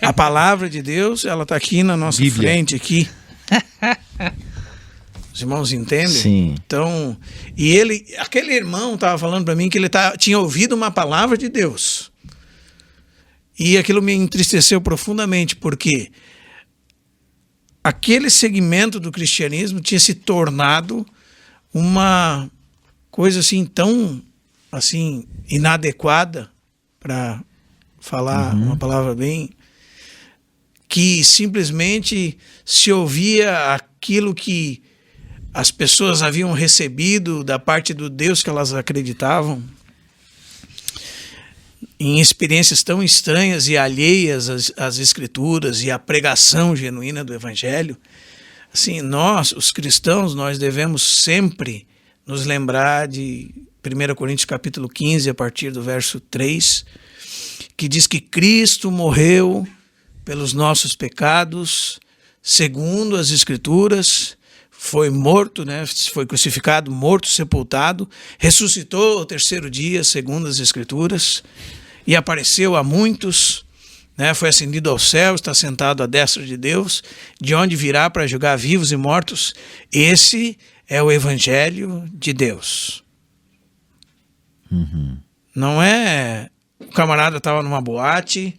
A palavra de Deus, ela está aqui na nossa Bíblia. frente aqui. Os irmãos entendem? Sim. Então, e aquele irmão estava falando para mim que ele tinha ouvido uma palavra de Deus. E aquilo me entristeceu profundamente, porque aquele segmento do cristianismo tinha se tornado uma coisa assim tão assim inadequada, para falar uma palavra bem, que simplesmente se ouvia aquilo que as pessoas haviam recebido da parte do Deus que elas acreditavam, em experiências tão estranhas e alheias às Escrituras e à pregação genuína do Evangelho. Assim, nós, os cristãos, nós devemos sempre nos lembrar de 1 Coríntios capítulo 15, a partir do verso 3, que diz que Cristo morreu pelos nossos pecados, segundo as Escrituras, foi morto, né? Foi crucificado, morto, sepultado, ressuscitou ao terceiro dia, segundo as Escrituras, e apareceu a muitos, né? Foi ascendido ao céu, está sentado à destra de Deus, de onde virá para julgar vivos e mortos. Esse é o Evangelho de Deus. Uhum. Não é o camarada estava numa boate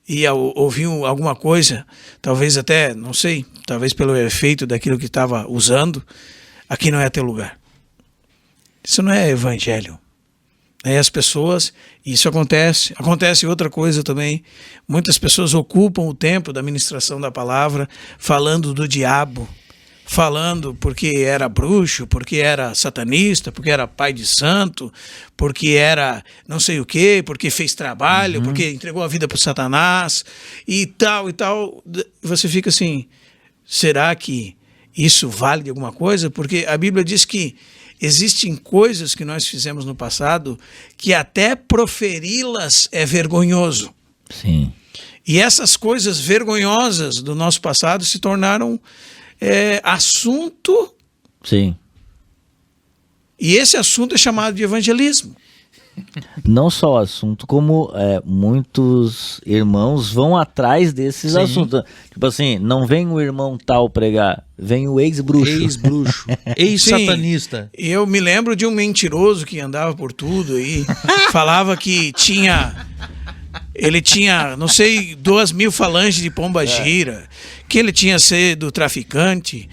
e ouviu alguma coisa, talvez até, não sei, talvez pelo efeito daquilo que estava usando, aqui não é teu lugar. Isso não é evangelho. Aí as pessoas, isso acontece outra coisa também, muitas pessoas ocupam o tempo da ministração da palavra falando do diabo, falando porque era bruxo, porque era satanista, porque era pai de santo, porque era não sei o quê, porque fez trabalho, porque entregou a vida para o Satanás e tal e tal. Você fica assim, será que isso vale de alguma coisa? Porque a Bíblia diz que existem coisas que nós fizemos no passado que até proferi-las é vergonhoso. Sim. E essas coisas vergonhosas do nosso passado se tornaram assunto. Sim. E esse assunto é chamado de evangelismo. Não só o assunto, como muitos irmãos vão atrás desses assuntos. Tipo assim, não vem o irmão tal pregar, vem o ex-bruxo. Ex-bruxo. Ex-satanista. Eu me lembro de um mentiroso que andava por tudo e falava que ele tinha, não sei, 2.000 falanges de pombagira, que ele tinha sido traficante,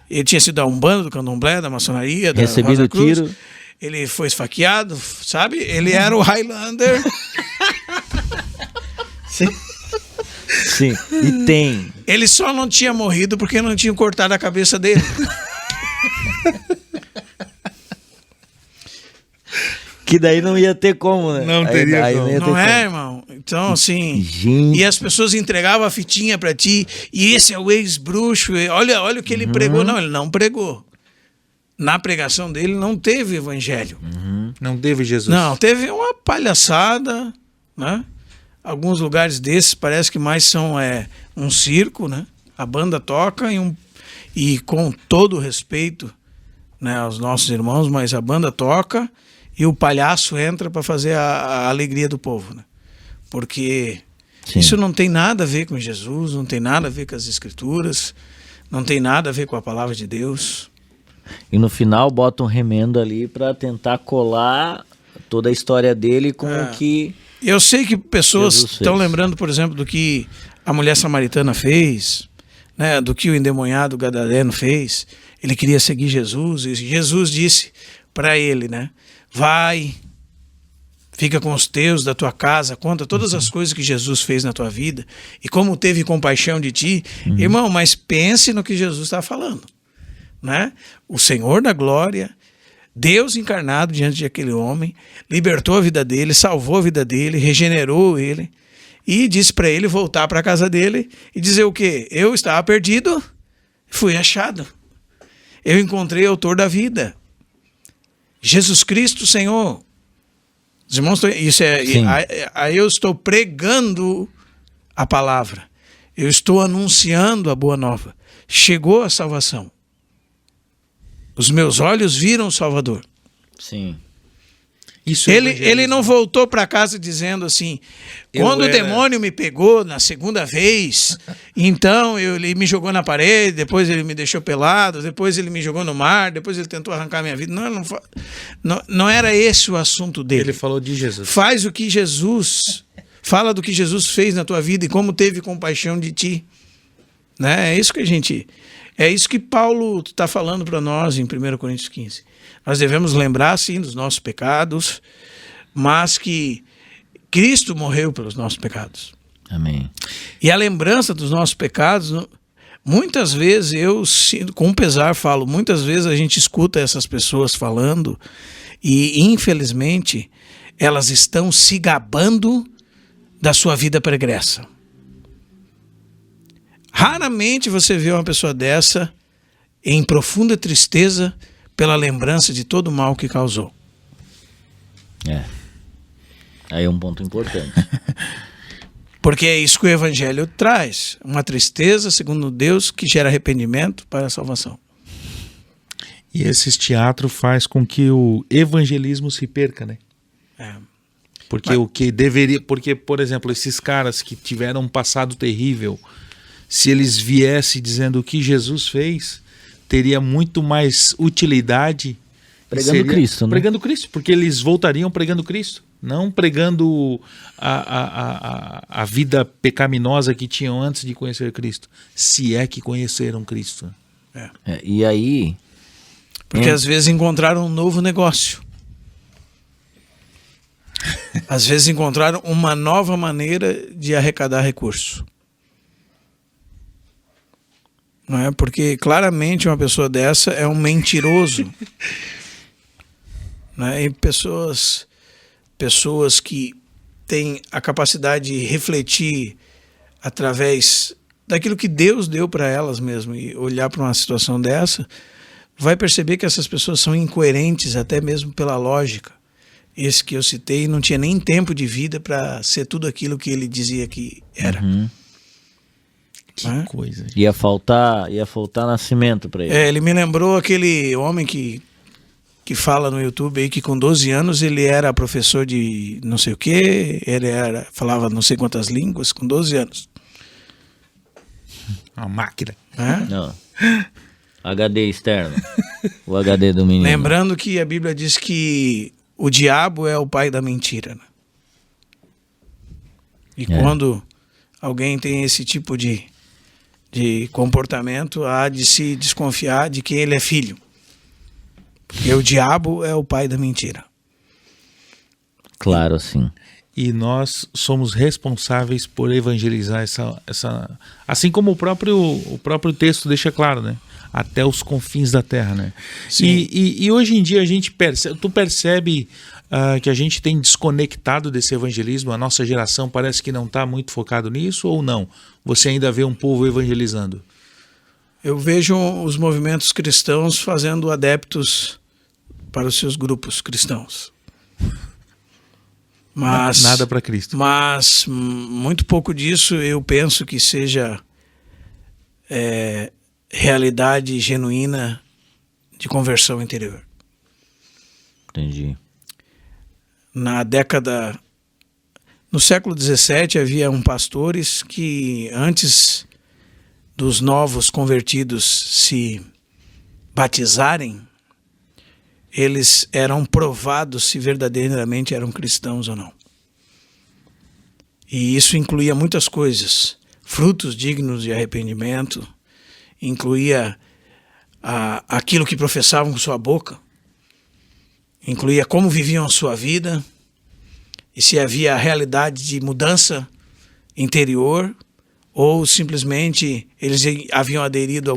ele tinha sido da Umbanda, do Candomblé, da maçonaria, da recebido Rosa Cruz. tiro. Ele foi esfaqueado, sabe? Ele era o Highlander. Sim, e tem. Ele só não tinha morrido porque não tinham cortado a cabeça dele. Que daí não ia ter como, né? Não teria aí como. ia ter Não é, como. irmão? Então, assim... Gente. E as pessoas entregavam a fitinha pra ti, e esse é o ex-bruxo, olha o que ele pregou. Não, ele não pregou. Na pregação dele não teve evangelho. Não teve Jesus. Não, teve uma palhaçada, né? Alguns lugares desses parece que mais são um circo, né? A banda toca e com todo o respeito, né, aos nossos irmãos, mas a banda toca e o palhaço entra para fazer a alegria do povo, né? Porque Sim. isso não tem nada a ver com Jesus, não tem nada a ver com as Escrituras, não tem nada a ver com a palavra de Deus. E no final bota um remendo ali para tentar colar toda a história dele com o que... Eu sei que pessoas Jesus estão fez. lembrando, por exemplo, do que a mulher samaritana fez, né, do que o endemoniado gadareno fez. Ele queria seguir Jesus e Jesus disse para ele, né, vai, fica com os teus da tua casa, conta todas as coisas que Jesus fez na tua vida e como teve compaixão de ti. Irmão, mas pense no que Jesus está falando, né? O Senhor da glória, Deus encarnado diante de aquele homem, libertou a vida dele, salvou a vida dele, regenerou ele e disse para ele voltar para a casa dele e dizer o quê? Eu estava perdido, fui achado. Eu encontrei o autor da vida. Jesus Cristo, Senhor. Os irmãos, isso aí eu estou pregando a palavra. Eu estou anunciando a boa nova. Chegou a salvação. Os meus olhos viram o Salvador. Sim. Isso é Ele evangelismo. não voltou para casa dizendo assim, quando o demônio me pegou na segunda vez, então ele me jogou na parede, depois ele me deixou pelado, depois ele me jogou no mar, depois ele tentou arrancar minha vida. Não era esse o assunto dele. Ele falou de Jesus. Faz o que Jesus, fala do que Jesus fez na tua vida e como teve compaixão de ti. Né? É isso que Paulo está falando para nós em 1 Coríntios 15. Nós devemos lembrar, sim, dos nossos pecados, mas que Cristo morreu pelos nossos pecados. Amém. E a lembrança dos nossos pecados, muitas vezes eu, com pesar, falo, muitas vezes a gente escuta essas pessoas falando e, infelizmente, elas estão se gabando da sua vida pregressa. Raramente você vê uma pessoa dessa em profunda tristeza pela lembrança de todo o mal que causou. Aí é um ponto importante. Porque é isso que o Evangelho traz. Uma tristeza, segundo Deus, que gera arrependimento para a salvação. E esse teatro faz com que o evangelismo se perca, né? Porque o que deveria... Porque, por exemplo, esses caras que tiveram um passado terrível, se eles viessem dizendo o que Jesus fez, teria muito mais utilidade. Pregando Cristo, né? Pregando Cristo, porque eles voltariam pregando Cristo, não pregando a vida pecaminosa que tinham antes de conhecer Cristo, se é que conheceram Cristo. E aí... Porque às vezes encontraram um novo negócio. Às vezes encontraram uma nova maneira de arrecadar recursos. Não é? Porque claramente uma pessoa dessa é um mentiroso. Né? E pessoas que têm a capacidade de refletir através daquilo que Deus deu para elas mesmo e olhar para uma situação dessa, vai perceber que essas pessoas são incoerentes até mesmo pela lógica. Esse que eu citei não tinha nem tempo de vida para ser tudo aquilo que ele dizia que era. Que coisa. Ia faltar nascimento para ele. Ele me lembrou aquele homem que fala no YouTube aí que com 12 anos ele era professor de não sei o que, falava não sei quantas línguas com 12 anos. Uma máquina. Não. HD externo. O HD do menino. Lembrando que a Bíblia diz que o diabo é o pai da mentira. Né? E quando alguém tem esse tipo de comportamento, há de se desconfiar de que ele é filho. Porque o diabo é o pai da mentira. Claro, sim. E nós somos responsáveis por evangelizar essa assim como o próprio texto deixa claro, né? Até os confins da terra, né? Sim. E hoje em dia a gente percebe que a gente tem desconectado desse evangelismo, a nossa geração parece que não está muito focado nisso, ou não? Você ainda vê um povo evangelizando? Eu vejo os movimentos cristãos fazendo adeptos para os seus grupos cristãos. Mas nada para Cristo. Mas muito pouco disso eu penso que seja realidade genuína de conversão interior. Entendi. No século XVII havia pastores que antes dos novos convertidos se batizarem, eles eram provados se verdadeiramente eram cristãos ou não. E isso incluía muitas coisas, frutos dignos de arrependimento, incluía aquilo que professavam com sua boca, incluía como viviam a sua vida, e se havia a realidade de mudança interior, ou simplesmente eles haviam aderido a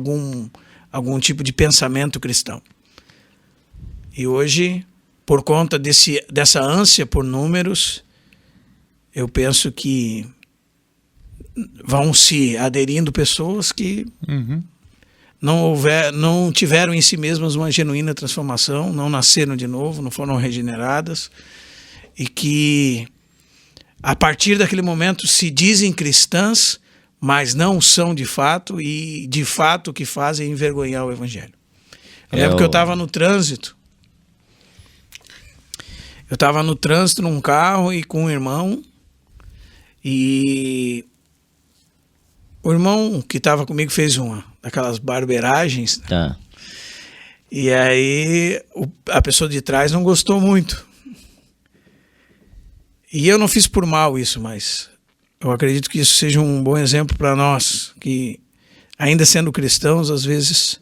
algum tipo de pensamento cristão. E hoje, por conta dessa ânsia por números, eu penso que vão se aderindo pessoas que não tiveram em si mesmas uma genuína transformação, não nasceram de novo, não foram regeneradas, e que a partir daquele momento se dizem cristãs, mas não são de fato, e de fato o que fazem é envergonhar o evangelho. Eu lembro que eu estava no trânsito. Eu estava no trânsito num carro e com um irmão, e o irmão que estava comigo fez uma daquelas barbeiragens. Tá. E aí a pessoa de trás não gostou muito. E eu não fiz por mal isso, mas eu acredito que isso seja um bom exemplo para nós, que ainda sendo cristãos, às vezes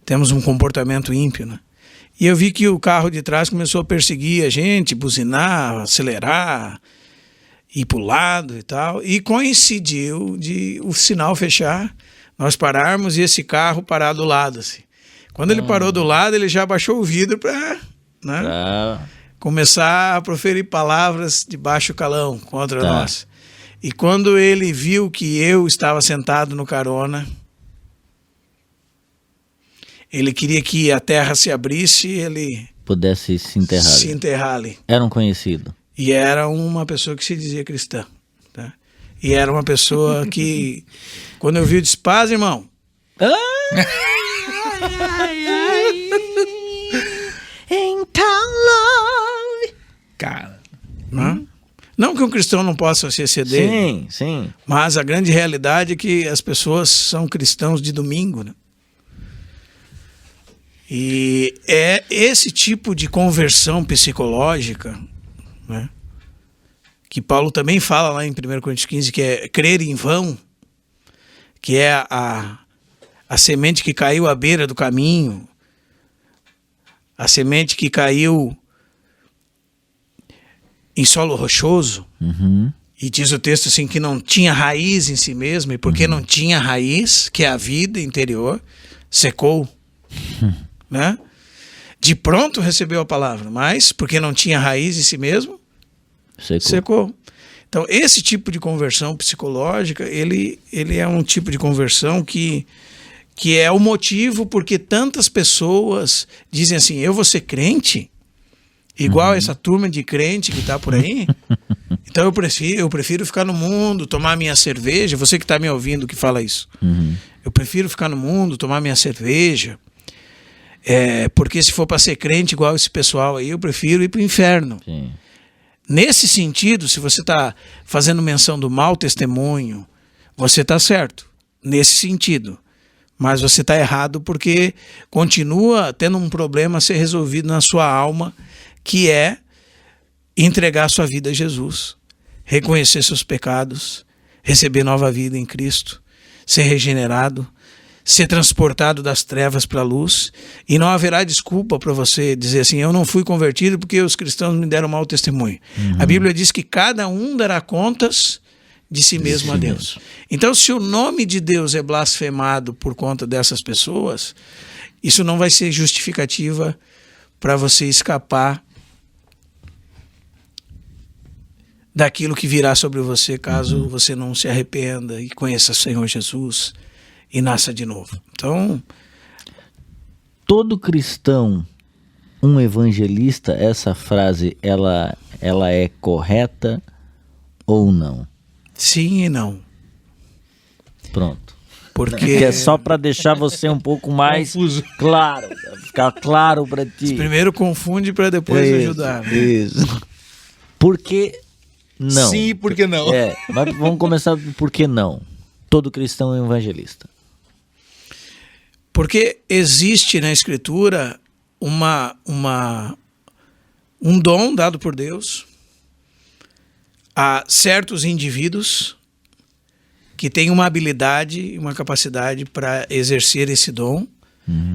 temos um comportamento ímpio, né? E eu vi que o carro de trás começou a perseguir a gente, buzinar, acelerar, ir para o lado e tal. E coincidiu de o sinal fechar, nós pararmos e esse carro parar do lado, assim. Quando ele parou do lado, ele já abaixou o vidro para, né, começar a proferir palavras de baixo calão contra nós. E quando ele viu que eu estava sentado no carona, ele queria que a terra se abrisse e ele pudesse se enterrar ali. Era um conhecido. E era uma pessoa que se dizia cristã. Tá? E era uma pessoa que, quando eu vi, eu disse: paz, irmão. Cara. Não que um cristão não possa se exceder. Sim, sim. Mas a grande realidade é que as pessoas são cristãos de domingo, né? E é esse tipo de conversão psicológica, né, que Paulo também fala lá em 1 Coríntios 15, que é crer em vão, que é a semente que caiu à beira do caminho, a semente que caiu em solo rochoso, e diz o texto assim que não tinha raiz em si mesmo, e porque não tinha raiz, que é a vida interior, secou. Né? De pronto recebeu a palavra, mas porque não tinha raiz em si mesmo, secou. Então esse tipo de conversão psicológica, ele é um tipo de conversão que é o motivo porque tantas pessoas dizem assim: eu vou ser crente igual essa turma de crente que está por aí, então eu prefiro ficar no mundo, tomar minha cerveja. Você que está me ouvindo que fala isso, eu prefiro ficar no mundo, tomar minha cerveja, porque se for para ser crente igual esse pessoal aí, eu prefiro ir para o inferno. Sim. Nesse sentido, se você está fazendo menção do mau testemunho, você está certo, nesse sentido. Mas você está errado porque continua tendo um problema a ser resolvido na sua alma, que é entregar sua vida a Jesus, reconhecer seus pecados, receber nova vida em Cristo, ser regenerado, ser transportado das trevas para a luz, e não haverá desculpa para você dizer assim: eu não fui convertido porque os cristãos me deram mau testemunho. A Bíblia diz que cada um dará contas de si mesmo a Deus. Então, se o nome de Deus é blasfemado por conta dessas pessoas, isso não vai ser justificativa para você escapar daquilo que virá sobre você caso você não se arrependa e conheça o Senhor Jesus e nasça de novo. Então, todo cristão, um evangelista, essa frase, ela é correta ou não? sim e não. Pronto. Porque Que é só para deixar você um pouco mais Confuso. claro, pra ficar claro para ti. primeiro confunde para depois Isso, ajudar. Isso. Por que não? Sim, por que não? Mas vamos começar por que não? Todo cristão é um evangelista. Porque existe na Escritura um dom dado por Deus a certos indivíduos que têm uma habilidade e uma capacidade para exercer esse dom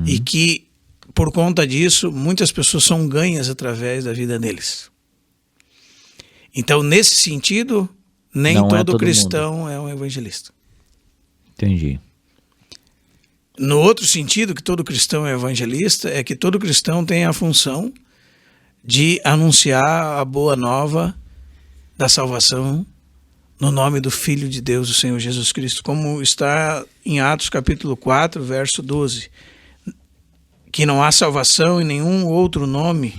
e que, por conta disso, muitas pessoas são ganhas através da vida deles. Então, nesse sentido, nem Não é todo todo cristão é um evangelista. Entendi. No outro sentido, que todo cristão é evangelista, é que todo cristão tem a função de anunciar a boa nova da salvação no nome do Filho de Deus, o Senhor Jesus Cristo, como está em Atos capítulo 4, verso 12, que não há salvação em nenhum outro nome,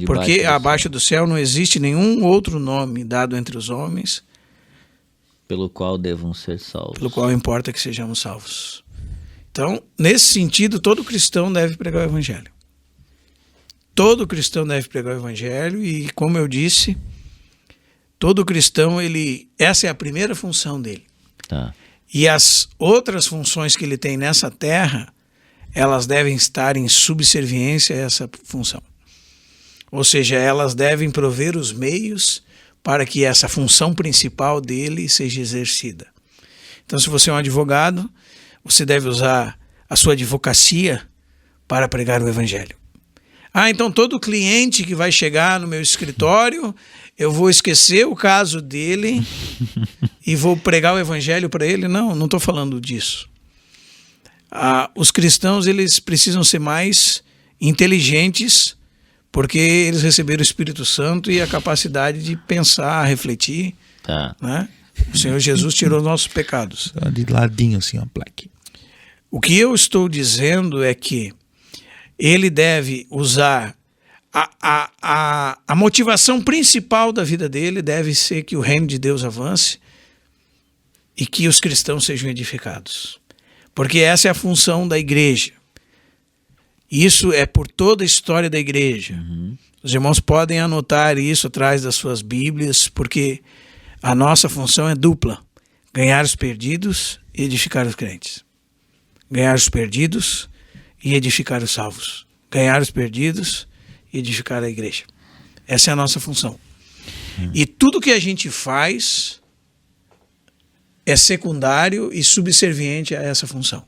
porque abaixo do céu não existe nenhum outro nome dado entre os homens, pelo qual devam ser salvos. pelo qual importa que sejamos salvos. Então, nesse sentido, todo cristão deve pregar o evangelho. Todo cristão deve pregar o evangelho e, como eu disse, todo cristão, essa é a primeira função dele. Tá. E as outras funções que ele tem nessa terra, elas devem estar em subserviência a essa função. Ou seja, elas devem prover os meios para que essa função principal dele seja exercida. Então, se você é um advogado, você deve usar a sua advocacia para pregar o evangelho. Então todo cliente que vai chegar no meu escritório, eu vou esquecer o caso dele e vou pregar o evangelho para ele? Não estou falando disso. Os cristãos, eles precisam ser mais inteligentes, porque eles receberam o Espírito Santo e a capacidade de pensar, refletir. Tá. Né? O Senhor Jesus tirou nossos pecados. De ladinho assim, ó, plaque. O que eu estou dizendo é que ele deve usar a motivação principal da vida dele deve ser que o reino de Deus avance e que os cristãos sejam edificados. Porque essa é a função da igreja. Isso é por toda a história da igreja. Os irmãos podem anotar isso atrás das suas Bíblias, porque a nossa função é dupla: ganhar os perdidos e edificar os crentes. Ganhar os perdidos e edificar os salvos. Ganhar os perdidos e edificar a igreja. Essa é a nossa função. E tudo que a gente faz é secundário e subserviente a essa função.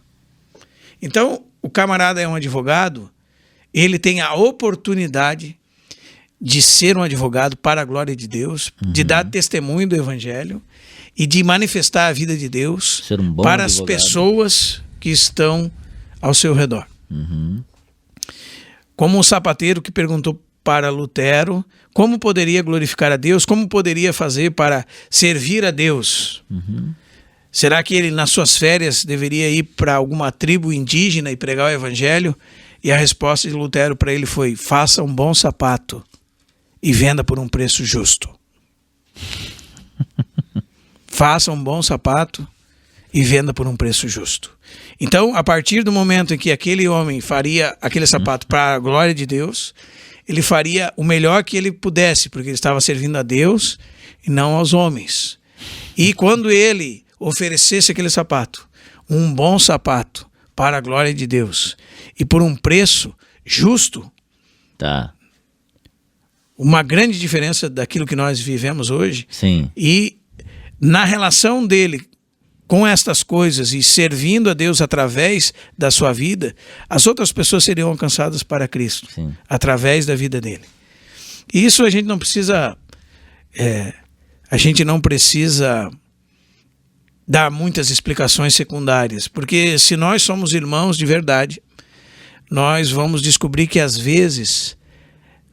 Então, o camarada é um advogado, ele tem a oportunidade de ser um advogado para a glória de Deus, de dar testemunho do evangelho e de manifestar a vida de Deus Ser um bom para advogado. as pessoas que estão ao seu redor. Como um sapateiro que perguntou para Lutero como poderia glorificar a Deus, como poderia fazer para servir a Deus. Será que ele, nas suas férias, deveria ir para alguma tribo indígena e pregar o evangelho? E a resposta de Lutero para ele foi: faça um bom sapato e venda por um preço justo. Faça um bom sapato e venda por um preço justo. Então, a partir do momento em que aquele homem faria aquele sapato para a glória de Deus, ele faria o melhor que ele pudesse, porque ele estava servindo a Deus e não aos homens. E quando ele oferecesse aquele sapato, um bom sapato para a glória de Deus e por um preço justo, Tá. uma grande diferença daquilo que nós vivemos hoje. Sim. E na relação dele com estas coisas e servindo a Deus através da sua vida, as outras pessoas seriam alcançadas para Cristo, Sim. através da vida dele. E isso a gente não precisa dar muitas explicações secundárias, porque se nós somos irmãos de verdade, nós vamos descobrir que às vezes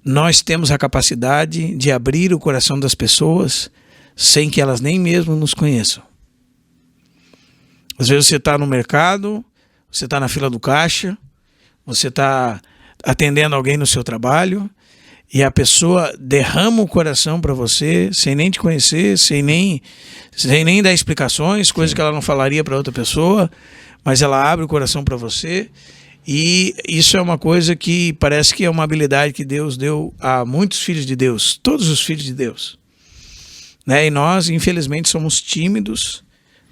nós temos a capacidade de abrir o coração das pessoas sem que elas nem mesmo nos conheçam. Às vezes você está no mercado, você está na fila do caixa, você está atendendo alguém no seu trabalho e a pessoa derrama o coração para você, sem nem te conhecer, sem nem dar explicações, coisas que ela não falaria para outra pessoa, mas ela abre o coração para você. E isso é uma coisa que parece que é uma habilidade que Deus deu a muitos filhos de Deus, todos os filhos de Deus, né? E nós, infelizmente, somos tímidos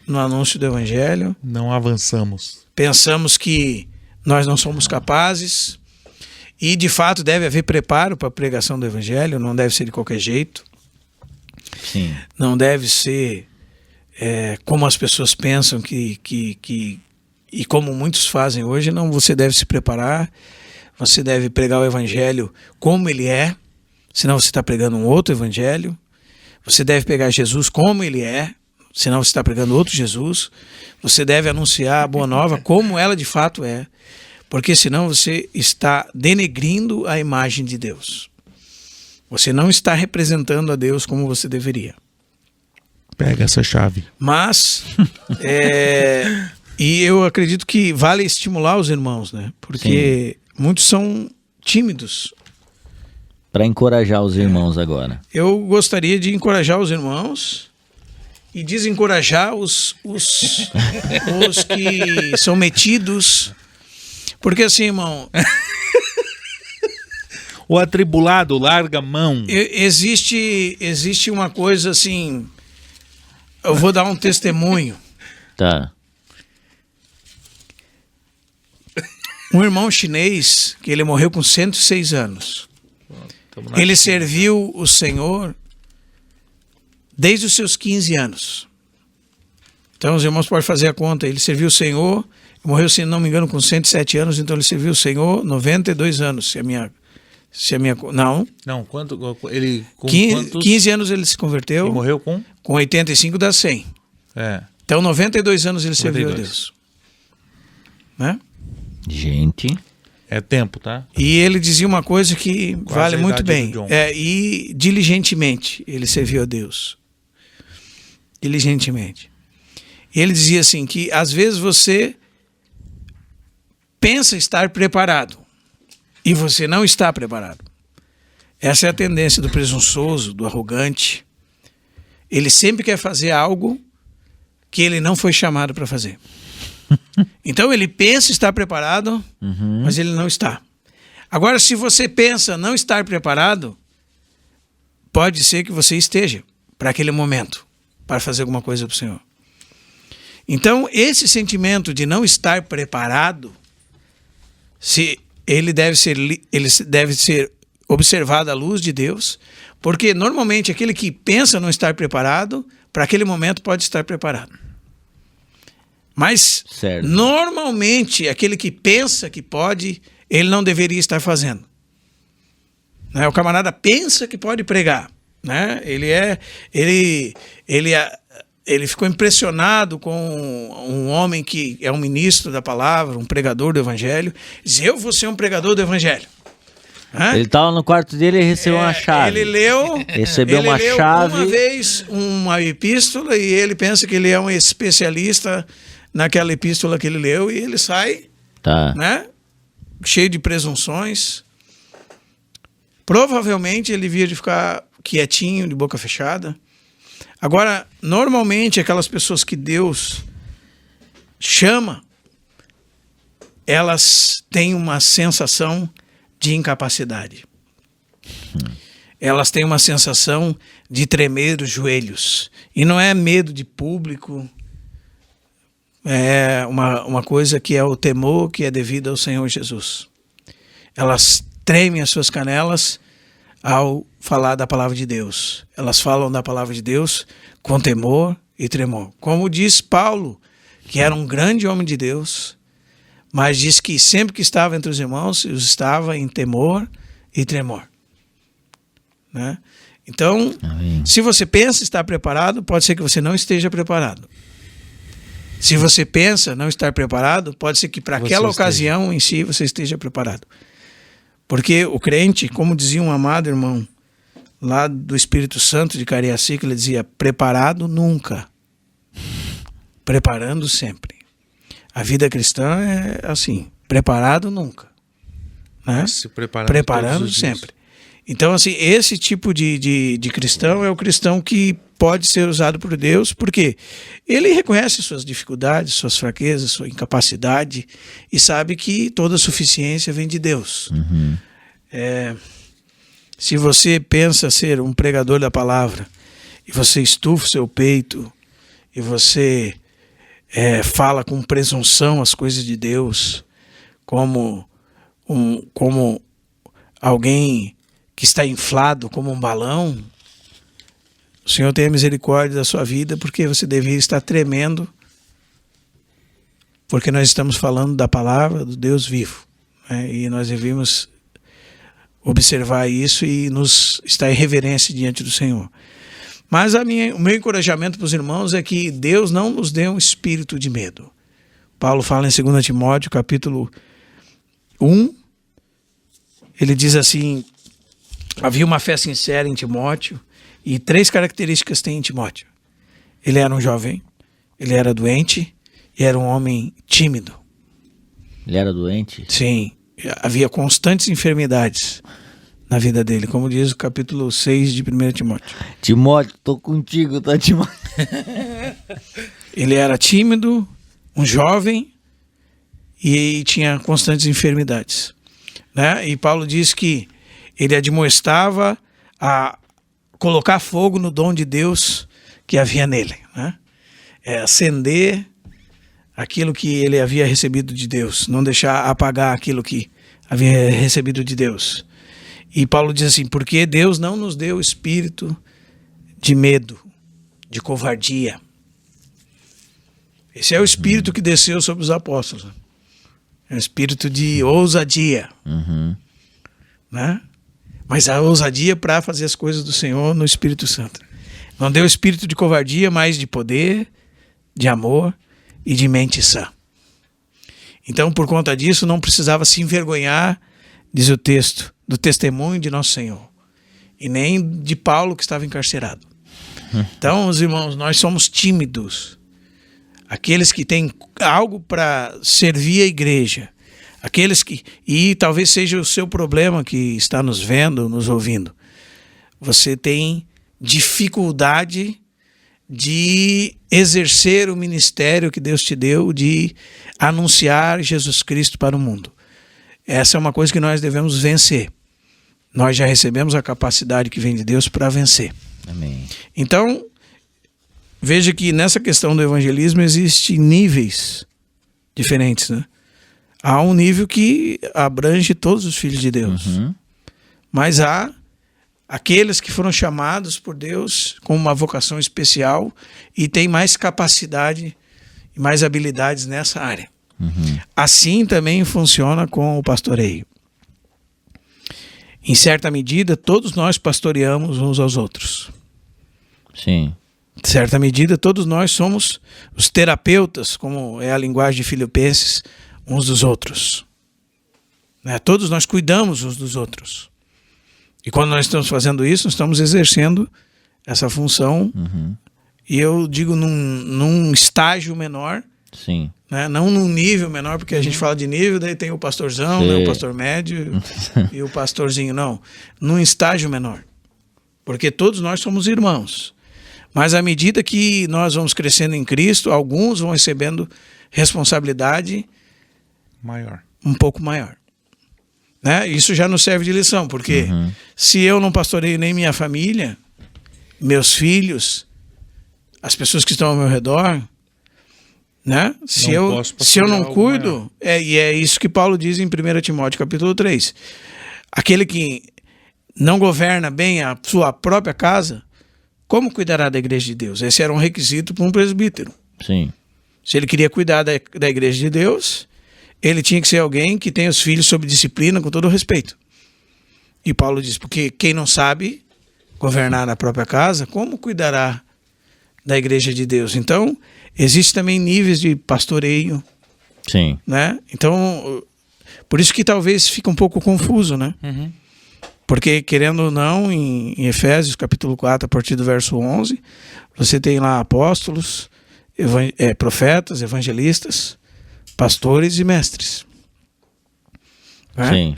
no anúncio do Evangelho. Não avançamos. Pensamos que nós não somos capazes. E, de fato, deve haver preparo para a pregação do Evangelho, não deve ser de qualquer jeito. Sim. Não deve ser como as pessoas pensam e como muitos fazem hoje. Não, você deve se preparar, você deve pregar o Evangelho como ele é, senão você está pregando um outro Evangelho. Você deve pegar Jesus como ele é, senão você está pregando outro Jesus. Você deve anunciar a Boa Nova como ela de fato é, porque senão você está denegrindo a imagem de Deus. Você não está representando a Deus como você deveria. Pega essa chave. Mas, e eu acredito que vale estimular os irmãos, né? Porque muitos são tímidos. Para encorajar os irmãos agora. Eu gostaria de encorajar os irmãos e desencorajar os que são metidos. Porque assim, irmão... O atribulado larga a mão. Existe uma coisa assim... Eu vou dar um testemunho. Tá. Um irmão chinês, que ele morreu com 106 anos. Ele serviu o Senhor desde os seus 15 anos. Então os irmãos podem fazer a conta. Ele serviu o Senhor, morreu, se não me engano, com 107 anos, então ele serviu o Senhor 92 anos, não. Não, quanto ele com 15 anos ele se converteu. E morreu com 85 dá 100. Então 92 anos ele serviu a Deus. Né? Gente, é tempo, tá? E ele dizia uma coisa que Quase vale a muito idade bem. do John. E diligentemente ele serviu a Deus. Diligentemente. E ele dizia assim que às vezes você pensa estar preparado e você não está preparado. Essa é a tendência do presunçoso, do arrogante. Ele sempre quer fazer algo que ele não foi chamado para fazer. Então ele pensa estar preparado, mas ele não está. Agora, se você pensa não estar preparado, pode ser que você esteja para aquele momento, para fazer alguma coisa para o Senhor. Então, esse sentimento de não estar preparado, ele deve ser observado à luz de Deus, porque normalmente aquele que pensa não estar preparado, para aquele momento pode estar preparado. Mas, normalmente, aquele que pensa que pode, ele não deveria estar fazendo. Né? O camarada pensa que pode pregar. Né? Ele ficou impressionado com um homem que é um ministro da palavra, um pregador do evangelho. Diz, eu vou ser um pregador do evangelho. Ele estava no quarto dele e recebeu uma chave. Recebeu uma chave. Uma vez uma epístola e ele pensa que ele é um especialista naquela epístola que ele leu e ele sai, né, cheio de presunções. Provavelmente ele devia de ficar quietinho, de boca fechada. Agora, normalmente aquelas pessoas que Deus chama, elas têm uma sensação de incapacidade. Elas têm uma sensação de tremer os joelhos. E não é medo de público, é uma coisa que é o temor que é devido ao Senhor Jesus. Elas tremem as suas canelas ao falar da palavra de Deus. Elas falam da palavra de Deus com temor e tremor. Como diz Paulo, que era um grande homem de Deus, mas diz que sempre que estava entre os irmãos, estava em temor e tremor. Né? Então, se você pensa estar preparado, pode ser que você não esteja preparado. Se você pensa não estar preparado, pode ser que para aquela ocasião em si você esteja preparado. Porque o crente, como dizia um amado irmão lá do Espírito Santo de Cariacica, ele dizia, preparado nunca, preparando sempre. A vida cristã é assim, preparado nunca, né? Se preparando preparando sempre. Então, assim, esse tipo de cristão é o cristão que pode ser usado por Deus, porque ele reconhece suas dificuldades, suas fraquezas, sua incapacidade e sabe que toda suficiência vem de Deus. Se você pensa ser um pregador da palavra e você estufa o seu peito e você fala com presunção as coisas de Deus, como alguém que está inflado como um balão, o Senhor tenha misericórdia da sua vida, porque você deveria estar tremendo, porque nós estamos falando da palavra do Deus vivo, né? E nós devemos observar isso e nos estar em reverência diante do Senhor. Mas o meu encorajamento para os irmãos é que Deus não nos dê um espírito de medo. Paulo fala em 2 Timóteo, capítulo 1, ele diz assim: havia uma fé sincera em Timóteo, e 3 características tem em Timóteo. Ele era um jovem, ele era doente e era um homem tímido. Ele era doente? Sim, havia constantes enfermidades na vida dele, como diz o capítulo 6 de 1 Timóteo. Timóteo, tô contigo, tá, Timóteo? Ele era tímido, um jovem, e tinha constantes enfermidades, né? E Paulo diz que ele admoestava a colocar fogo no dom de Deus que havia nele, né? Acender aquilo que ele havia recebido de Deus, não deixar apagar aquilo que havia recebido de Deus. E Paulo diz assim: porque Deus não nos deu espírito de medo, de covardia. Esse é o espírito que desceu sobre os apóstolos. É o espírito de ousadia. Né? Mas a ousadia para fazer as coisas do Senhor no Espírito Santo. Não deu espírito de covardia, mas de poder, de amor e de mente sã. Então, por conta disso, não precisava se envergonhar, diz o texto, do testemunho de nosso Senhor. E nem de Paulo, que estava encarcerado. Então, os irmãos, nós somos tímidos. Aqueles que têm algo para servir a igreja. Aqueles que... E talvez seja o seu problema que está nos vendo, nos ouvindo. Você tem dificuldade de exercer o ministério que Deus te deu, de anunciar Jesus Cristo para o mundo. Essa é uma coisa que nós devemos vencer. Nós já recebemos a capacidade que vem de Deus para vencer. Amém. Então, veja que nessa questão do evangelismo existem níveis diferentes, né? Há um nível que abrange todos os filhos de Deus. Mas há aqueles que foram chamados por Deus com uma vocação especial e têm mais capacidade e mais habilidades nessa área. Assim também funciona com o pastoreio. Em certa medida, todos nós pastoreamos uns aos outros. Sim. Em certa medida, todos nós somos os terapeutas, como é a linguagem de Filipenses, uns dos outros. Né? Todos nós cuidamos uns dos outros. E quando nós estamos fazendo isso, nós estamos exercendo essa função. E eu digo num estágio menor. Sim. Né? Não num nível menor, porque a gente fala de nível, daí tem o pastorzão, né? O pastor médio e o pastorzinho. Não, num estágio menor. Porque todos nós somos irmãos. Mas à medida que nós vamos crescendo em Cristo, alguns vão recebendo responsabilidade maior. Um pouco maior. Né? Isso já nos serve de lição, porque se eu não pastoreio nem minha família, meus filhos, as pessoas que estão ao meu redor, né? Se eu não cuido, e é isso que Paulo diz em 1 Timóteo capítulo 3. Aquele que não governa bem a sua própria casa, como cuidará da igreja de Deus? Esse era um requisito para um presbítero. Sim. Se ele queria cuidar da igreja de Deus, ele tinha que ser alguém que tenha os filhos sob disciplina, com todo o respeito. E Paulo diz, porque quem não sabe governar na própria casa, como cuidará da igreja de Deus? Então, existem também níveis de pastoreio. Sim. Né? Então, por isso que talvez fica um pouco confuso, né? Porque, querendo ou não, em Efésios capítulo 4, a partir do verso 11, você tem lá apóstolos, profetas, evangelistas, pastores e mestres. Né? Sim.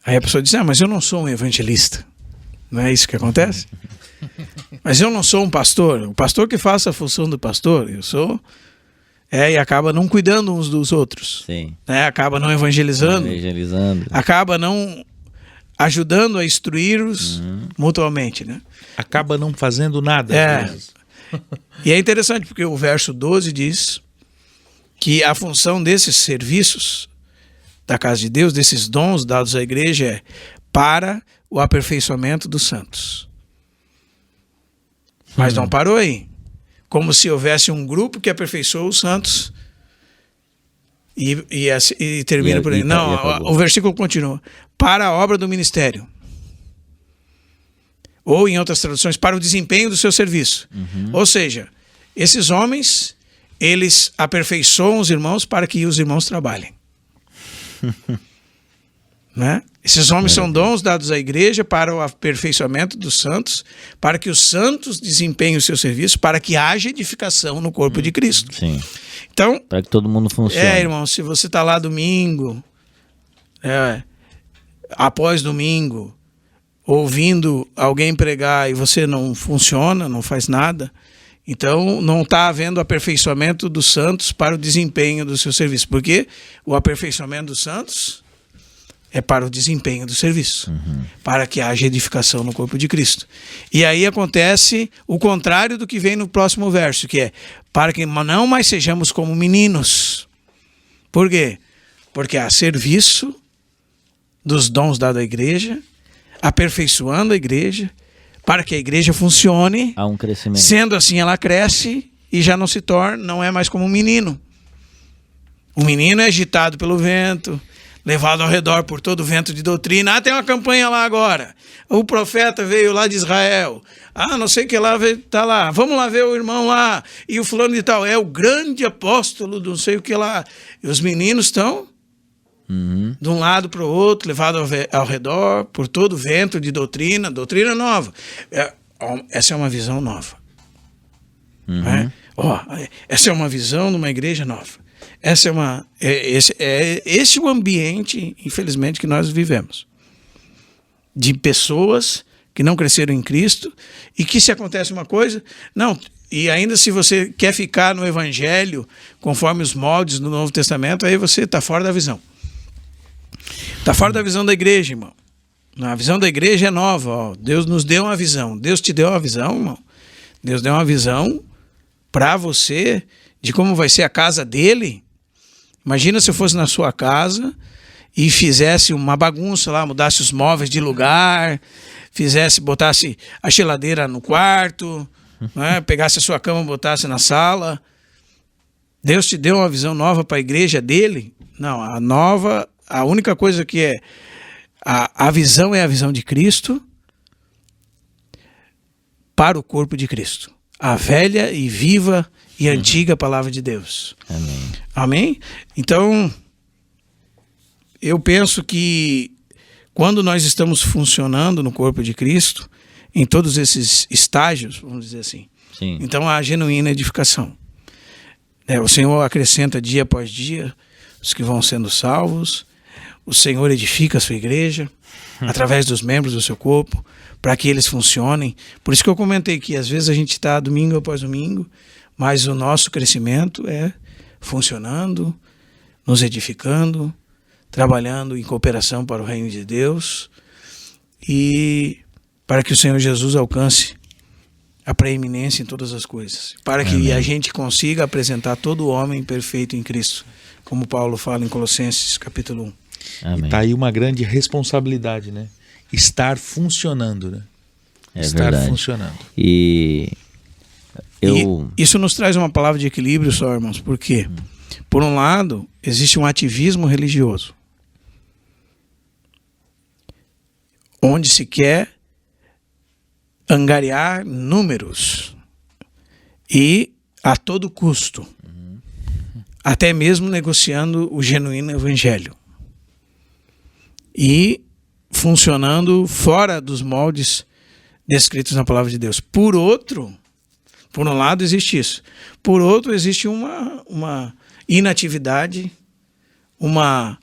Aí a pessoa diz, mas eu não sou um evangelista. Não é isso que acontece? Mas eu não sou um pastor. O pastor que faça a função do pastor, eu sou... e acaba não cuidando uns dos outros. Sim. Acaba não evangelizando. Acaba não ajudando a instruí-los mutuamente, né? Acaba não fazendo nada. E é interessante porque o verso 12 diz que a função desses serviços da casa de Deus, desses dons dados à igreja, é para o aperfeiçoamento dos santos. Mas não parou aí. Como se houvesse um grupo que aperfeiçoou os santos e termina por aí. Não, o versículo continua. Para a obra do ministério. Ou, em outras traduções, para o desempenho do seu serviço. Ou seja, esses homens, eles aperfeiçoam os irmãos para que os irmãos trabalhem. Né? Esses homens são dons dados à igreja para o aperfeiçoamento dos santos, para que os santos desempenhem o seu serviço, para que haja edificação no corpo de Cristo. Sim. Então, para que todo mundo funcione. Irmão, se você está lá domingo, após domingo, ouvindo alguém pregar e você não funciona, não faz nada, então não está havendo aperfeiçoamento dos santos para o desempenho do seu serviço. Porque o aperfeiçoamento dos santos é para o desempenho do serviço, para que haja edificação no corpo de Cristo. E aí acontece o contrário do que vem no próximo verso, que é para que não mais sejamos como meninos. Por quê? Porque há serviço dos dons dados à igreja, aperfeiçoando a igreja, para que a igreja funcione. Há um crescimento. Sendo assim, ela cresce e já não é mais como um menino. O menino é agitado pelo vento, levado ao redor por todo o vento de doutrina. Tem uma campanha lá agora. O profeta veio lá de Israel. Não sei o que lá, tá lá. Vamos lá ver o irmão lá. E o fulano de tal. É o grande apóstolo do não sei o que lá. E os meninos estão de um lado para o outro, levado ao redor por todo o vento de doutrina nova. Essa é uma visão nova. Essa é uma visão de uma igreja nova. Esse é o ambiente, infelizmente, que nós vivemos. De pessoas que não cresceram em Cristo e que, se acontece uma coisa... E ainda se você quer ficar no Evangelho conforme os moldes do Novo Testamento, aí você está fora da visão. Está fora da visão da igreja, irmão. A visão da igreja é nova. Deus nos deu uma visão. Deus te deu uma visão, irmão. Deus deu uma visão para você de como vai ser a casa dele. Imagina se eu fosse na sua casa e fizesse uma bagunça lá, mudasse os móveis de lugar, botasse a geladeira no quarto, né? Pegasse a sua cama e botasse na sala. Deus te deu uma visão nova para a igreja dele? Não, a única coisa que é a visão é a visão de Cristo para o corpo de Cristo. A velha e viva e antiga palavra de Deus. Amém. Amém? Então, eu penso que quando nós estamos funcionando no corpo de Cristo, em todos esses estágios, vamos dizer assim, Sim. Então há genuína edificação. O Senhor acrescenta dia após dia os que vão sendo salvos. O Senhor edifica a sua igreja através dos membros do seu corpo, para que eles funcionem. Por isso que eu comentei que às vezes a gente está domingo após domingo, mas o nosso crescimento é funcionando, nos edificando, trabalhando em cooperação para o reino de Deus e para que o Senhor Jesus alcance a preeminência em todas as coisas, para que Amém. a gente consiga apresentar todo o homem perfeito em Cristo, como Paulo fala em Colossenses capítulo 1. Amém. Está aí uma grande responsabilidade, né? Estar funcionando, né? Estar verdade. funcionando. E isso nos traz uma palavra de equilíbrio só, irmãos, porque, por um lado, existe um ativismo religioso, onde se quer angariar números e a todo custo, até mesmo negociando o genuíno evangelho e funcionando fora dos moldes descritos na palavra de Deus. Por um lado existe isso. Por outro, existe uma inatividade, uma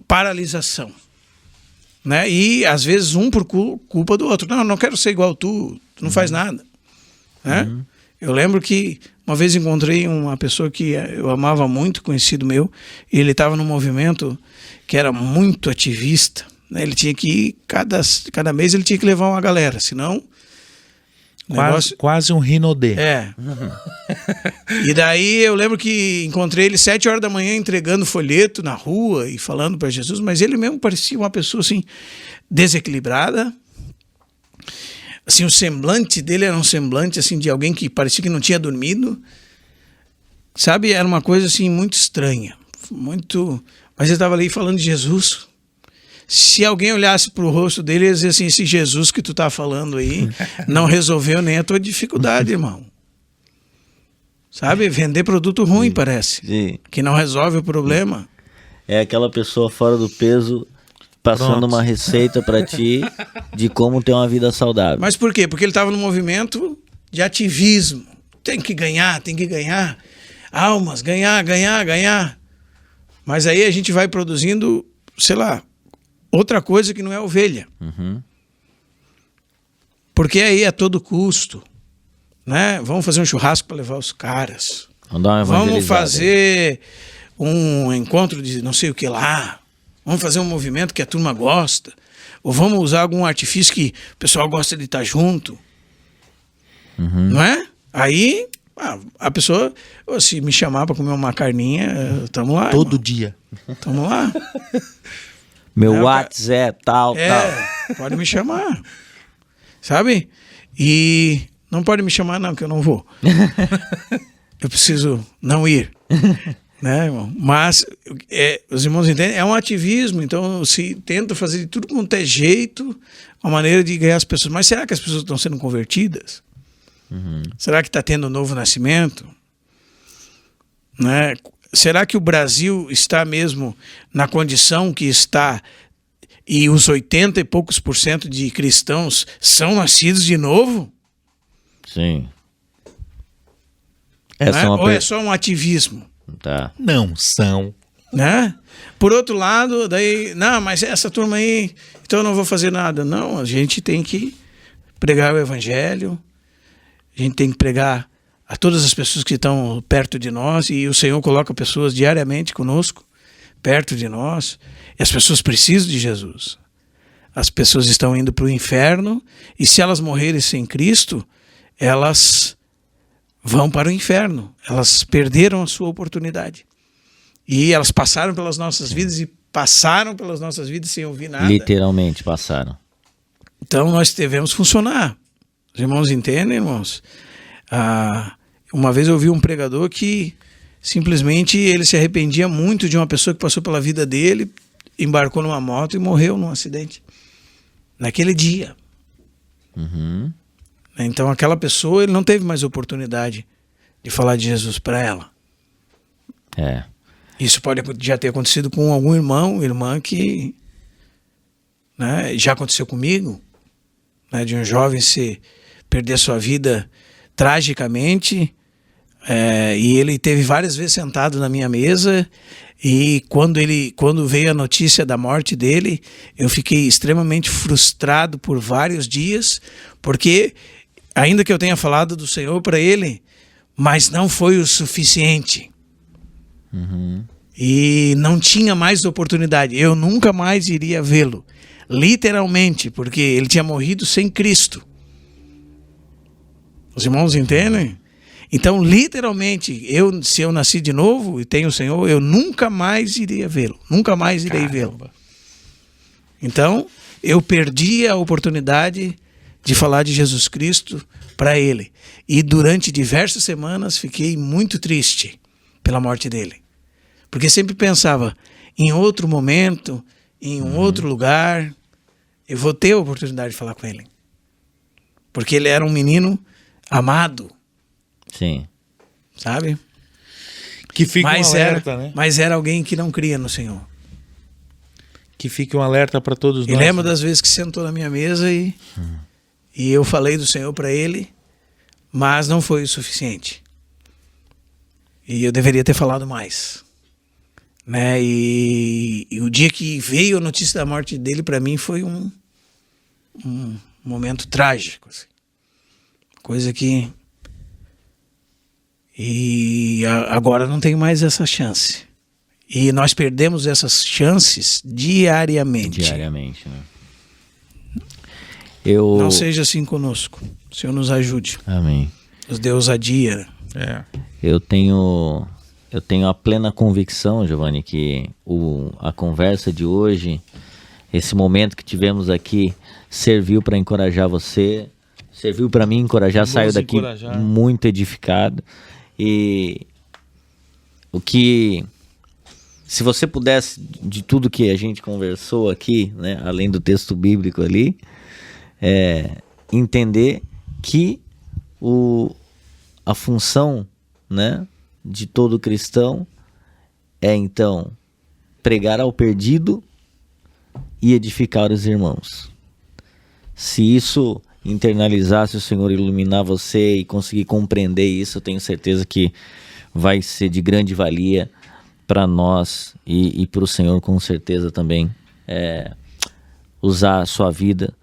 paralisação né? E às vezes um por culpa do outro. Não quero ser igual tu não faz nada, né? Eu lembro que uma vez encontrei uma pessoa que eu amava muito, conhecido meu, e ele estava num movimento que era muito ativista, né? Ele tinha que ir, cada mês ele tinha que levar uma galera, senão... Quase um Rinodê. E daí eu lembro que encontrei ele 7 horas da manhã entregando folheto na rua e falando para Jesus, mas ele mesmo parecia uma pessoa assim, desequilibrada. Assim, o semblante dele era um semblante assim, de alguém que parecia que não tinha dormido. Sabe, era uma coisa assim muito estranha. Mas ele estava ali falando de Jesus. Se alguém olhasse para o rosto dele, ia dizer assim, esse Jesus que tu tá falando aí não resolveu nem a tua dificuldade, irmão. Sabe, vender produto ruim, parece. Sim. Que não resolve o problema. É aquela pessoa fora do peso passando uma receita para ti de como ter uma vida saudável. Mas por quê? Porque ele estava no movimento de ativismo. Tem que ganhar. Almas, ganhar. Mas aí a gente vai produzindo, sei lá, outra coisa que não é ovelha. Porque aí é todo custo, né? Vamos fazer um churrasco para levar os caras. Vamos fazer um encontro de não sei o que lá. Vamos fazer um movimento que a turma gosta. Ou vamos usar algum artifício que o pessoal gosta de estar junto. Não é? Aí a pessoa, se me chamar para comer uma carninha, tamo lá. Todo dia. Tamo lá. Meu WhatsApp é tal. Pode me chamar. Sabe? E não pode me chamar não, que eu não vou. Eu preciso não ir. Né, irmão? Mas os irmãos entendem, é um ativismo, então se tenta fazer de tudo quanto é jeito, uma maneira de ganhar as pessoas. Mas será que as pessoas estão sendo convertidas? Será que está tendo um novo nascimento? Né? Será que o Brasil está mesmo na condição que está e os 80 e poucos % de cristãos são nascidos de novo? Sim. Né? Ou é só um ativismo? Tá. Não são. Né? Por outro lado, daí, não, mas essa turma aí, então eu não vou fazer nada. Não, a gente tem que pregar o evangelho, a gente tem que pregar a todas as pessoas que estão perto de nós, e o Senhor coloca pessoas diariamente conosco, perto de nós, e as pessoas precisam de Jesus. As pessoas estão indo para o inferno, e se elas morrerem sem Cristo, elas vão para o inferno. Elas perderam a sua oportunidade. E elas passaram pelas nossas vidas e passaram pelas nossas vidas sem ouvir nada. Literalmente passaram. Então nós devemos funcionar. Os irmãos entendem, irmãos? Uma vez eu ouvi um pregador que simplesmente ele se arrependia muito de uma pessoa que passou pela vida dele, embarcou numa moto e morreu num acidente. Naquele dia. Então aquela pessoa, ele não teve mais oportunidade de falar de Jesus para ela. Isso pode já ter acontecido com algum irmão, irmã que, né, já aconteceu comigo, né, de um jovem perder sua vida tragicamente, e ele teve várias vezes sentado na minha mesa, e quando veio a notícia da morte dele, eu fiquei extremamente frustrado por vários dias, porque ainda que eu tenha falado do Senhor para ele, mas não foi o suficiente. E não tinha mais oportunidade. Eu nunca mais iria vê-lo. Literalmente, porque ele tinha morrido sem Cristo. Os irmãos entendem? Então, literalmente, se eu nasci de novo e tenho o Senhor, eu nunca mais iria vê-lo. Nunca mais irei vê-lo. Então, eu perdi a oportunidade de falar de Jesus Cristo para ele. E durante diversas semanas fiquei muito triste pela morte dele. Porque sempre pensava, em outro momento, em um outro lugar, eu vou ter a oportunidade de falar com ele. Porque ele era um menino amado. Sim. Sabe? Que fica um alerta, né? Mas era alguém que não cria no Senhor. Que fica um alerta para todos nós. E lembro das vezes que sentou na minha mesa e eu falei do Senhor para ele, mas não foi o suficiente. E eu deveria ter falado mais. né? E o dia que veio a notícia da morte dele, para mim, foi um momento trágico, assim. Coisa que... E agora não tenho mais essa chance. E nós perdemos essas chances diariamente. Diariamente, né? Eu... Não seja assim conosco. O Senhor nos ajude. Amém. Nos dê ousadia. Eu tenho a plena convicção, Giovanni, que a conversa de hoje, esse momento que tivemos aqui, serviu para encorajar você, serviu para mim encorajar, saio daqui muito edificado. E o que, se você pudesse, de tudo que a gente conversou aqui, né, além do texto bíblico ali, entender que a função, né, de todo cristão é então pregar ao perdido e edificar os irmãos. Se isso internalizar, se o Senhor iluminar você e conseguir compreender isso, eu tenho certeza que vai ser de grande valia para nós e para o Senhor, com certeza também, usar a sua vida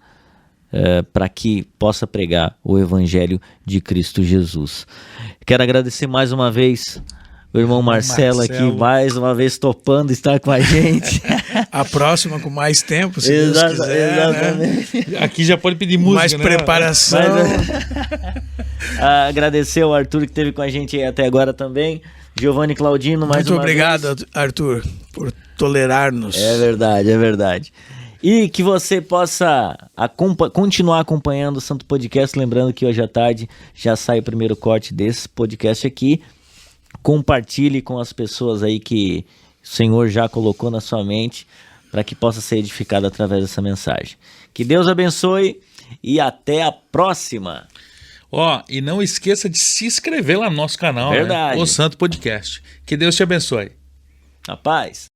para que possa pregar o Evangelho de Cristo Jesus. Quero agradecer mais uma vez o irmão Marcelo aqui, mais uma vez topando estar com a gente. A próxima com mais tempo, se Deus quiser. Exatamente. Né? Aqui já pode pedir música, mais preparação. Agradecer ao Arthur que esteve com a gente até agora também. Giovanni Claudino, mais muito uma vez. Muito obrigado, Arthur, por tolerar-nos. É verdade. E que você possa continuar acompanhando o Santo Podcast. Lembrando que hoje à tarde já sai o primeiro corte desse podcast aqui. Compartilhe com as pessoas aí que o Senhor já colocou na sua mente, para que possa ser edificado através dessa mensagem. Que Deus abençoe e até a próxima. E não esqueça de se inscrever lá no nosso canal, verdade, né? O Santo Podcast. Que Deus te abençoe. A paz.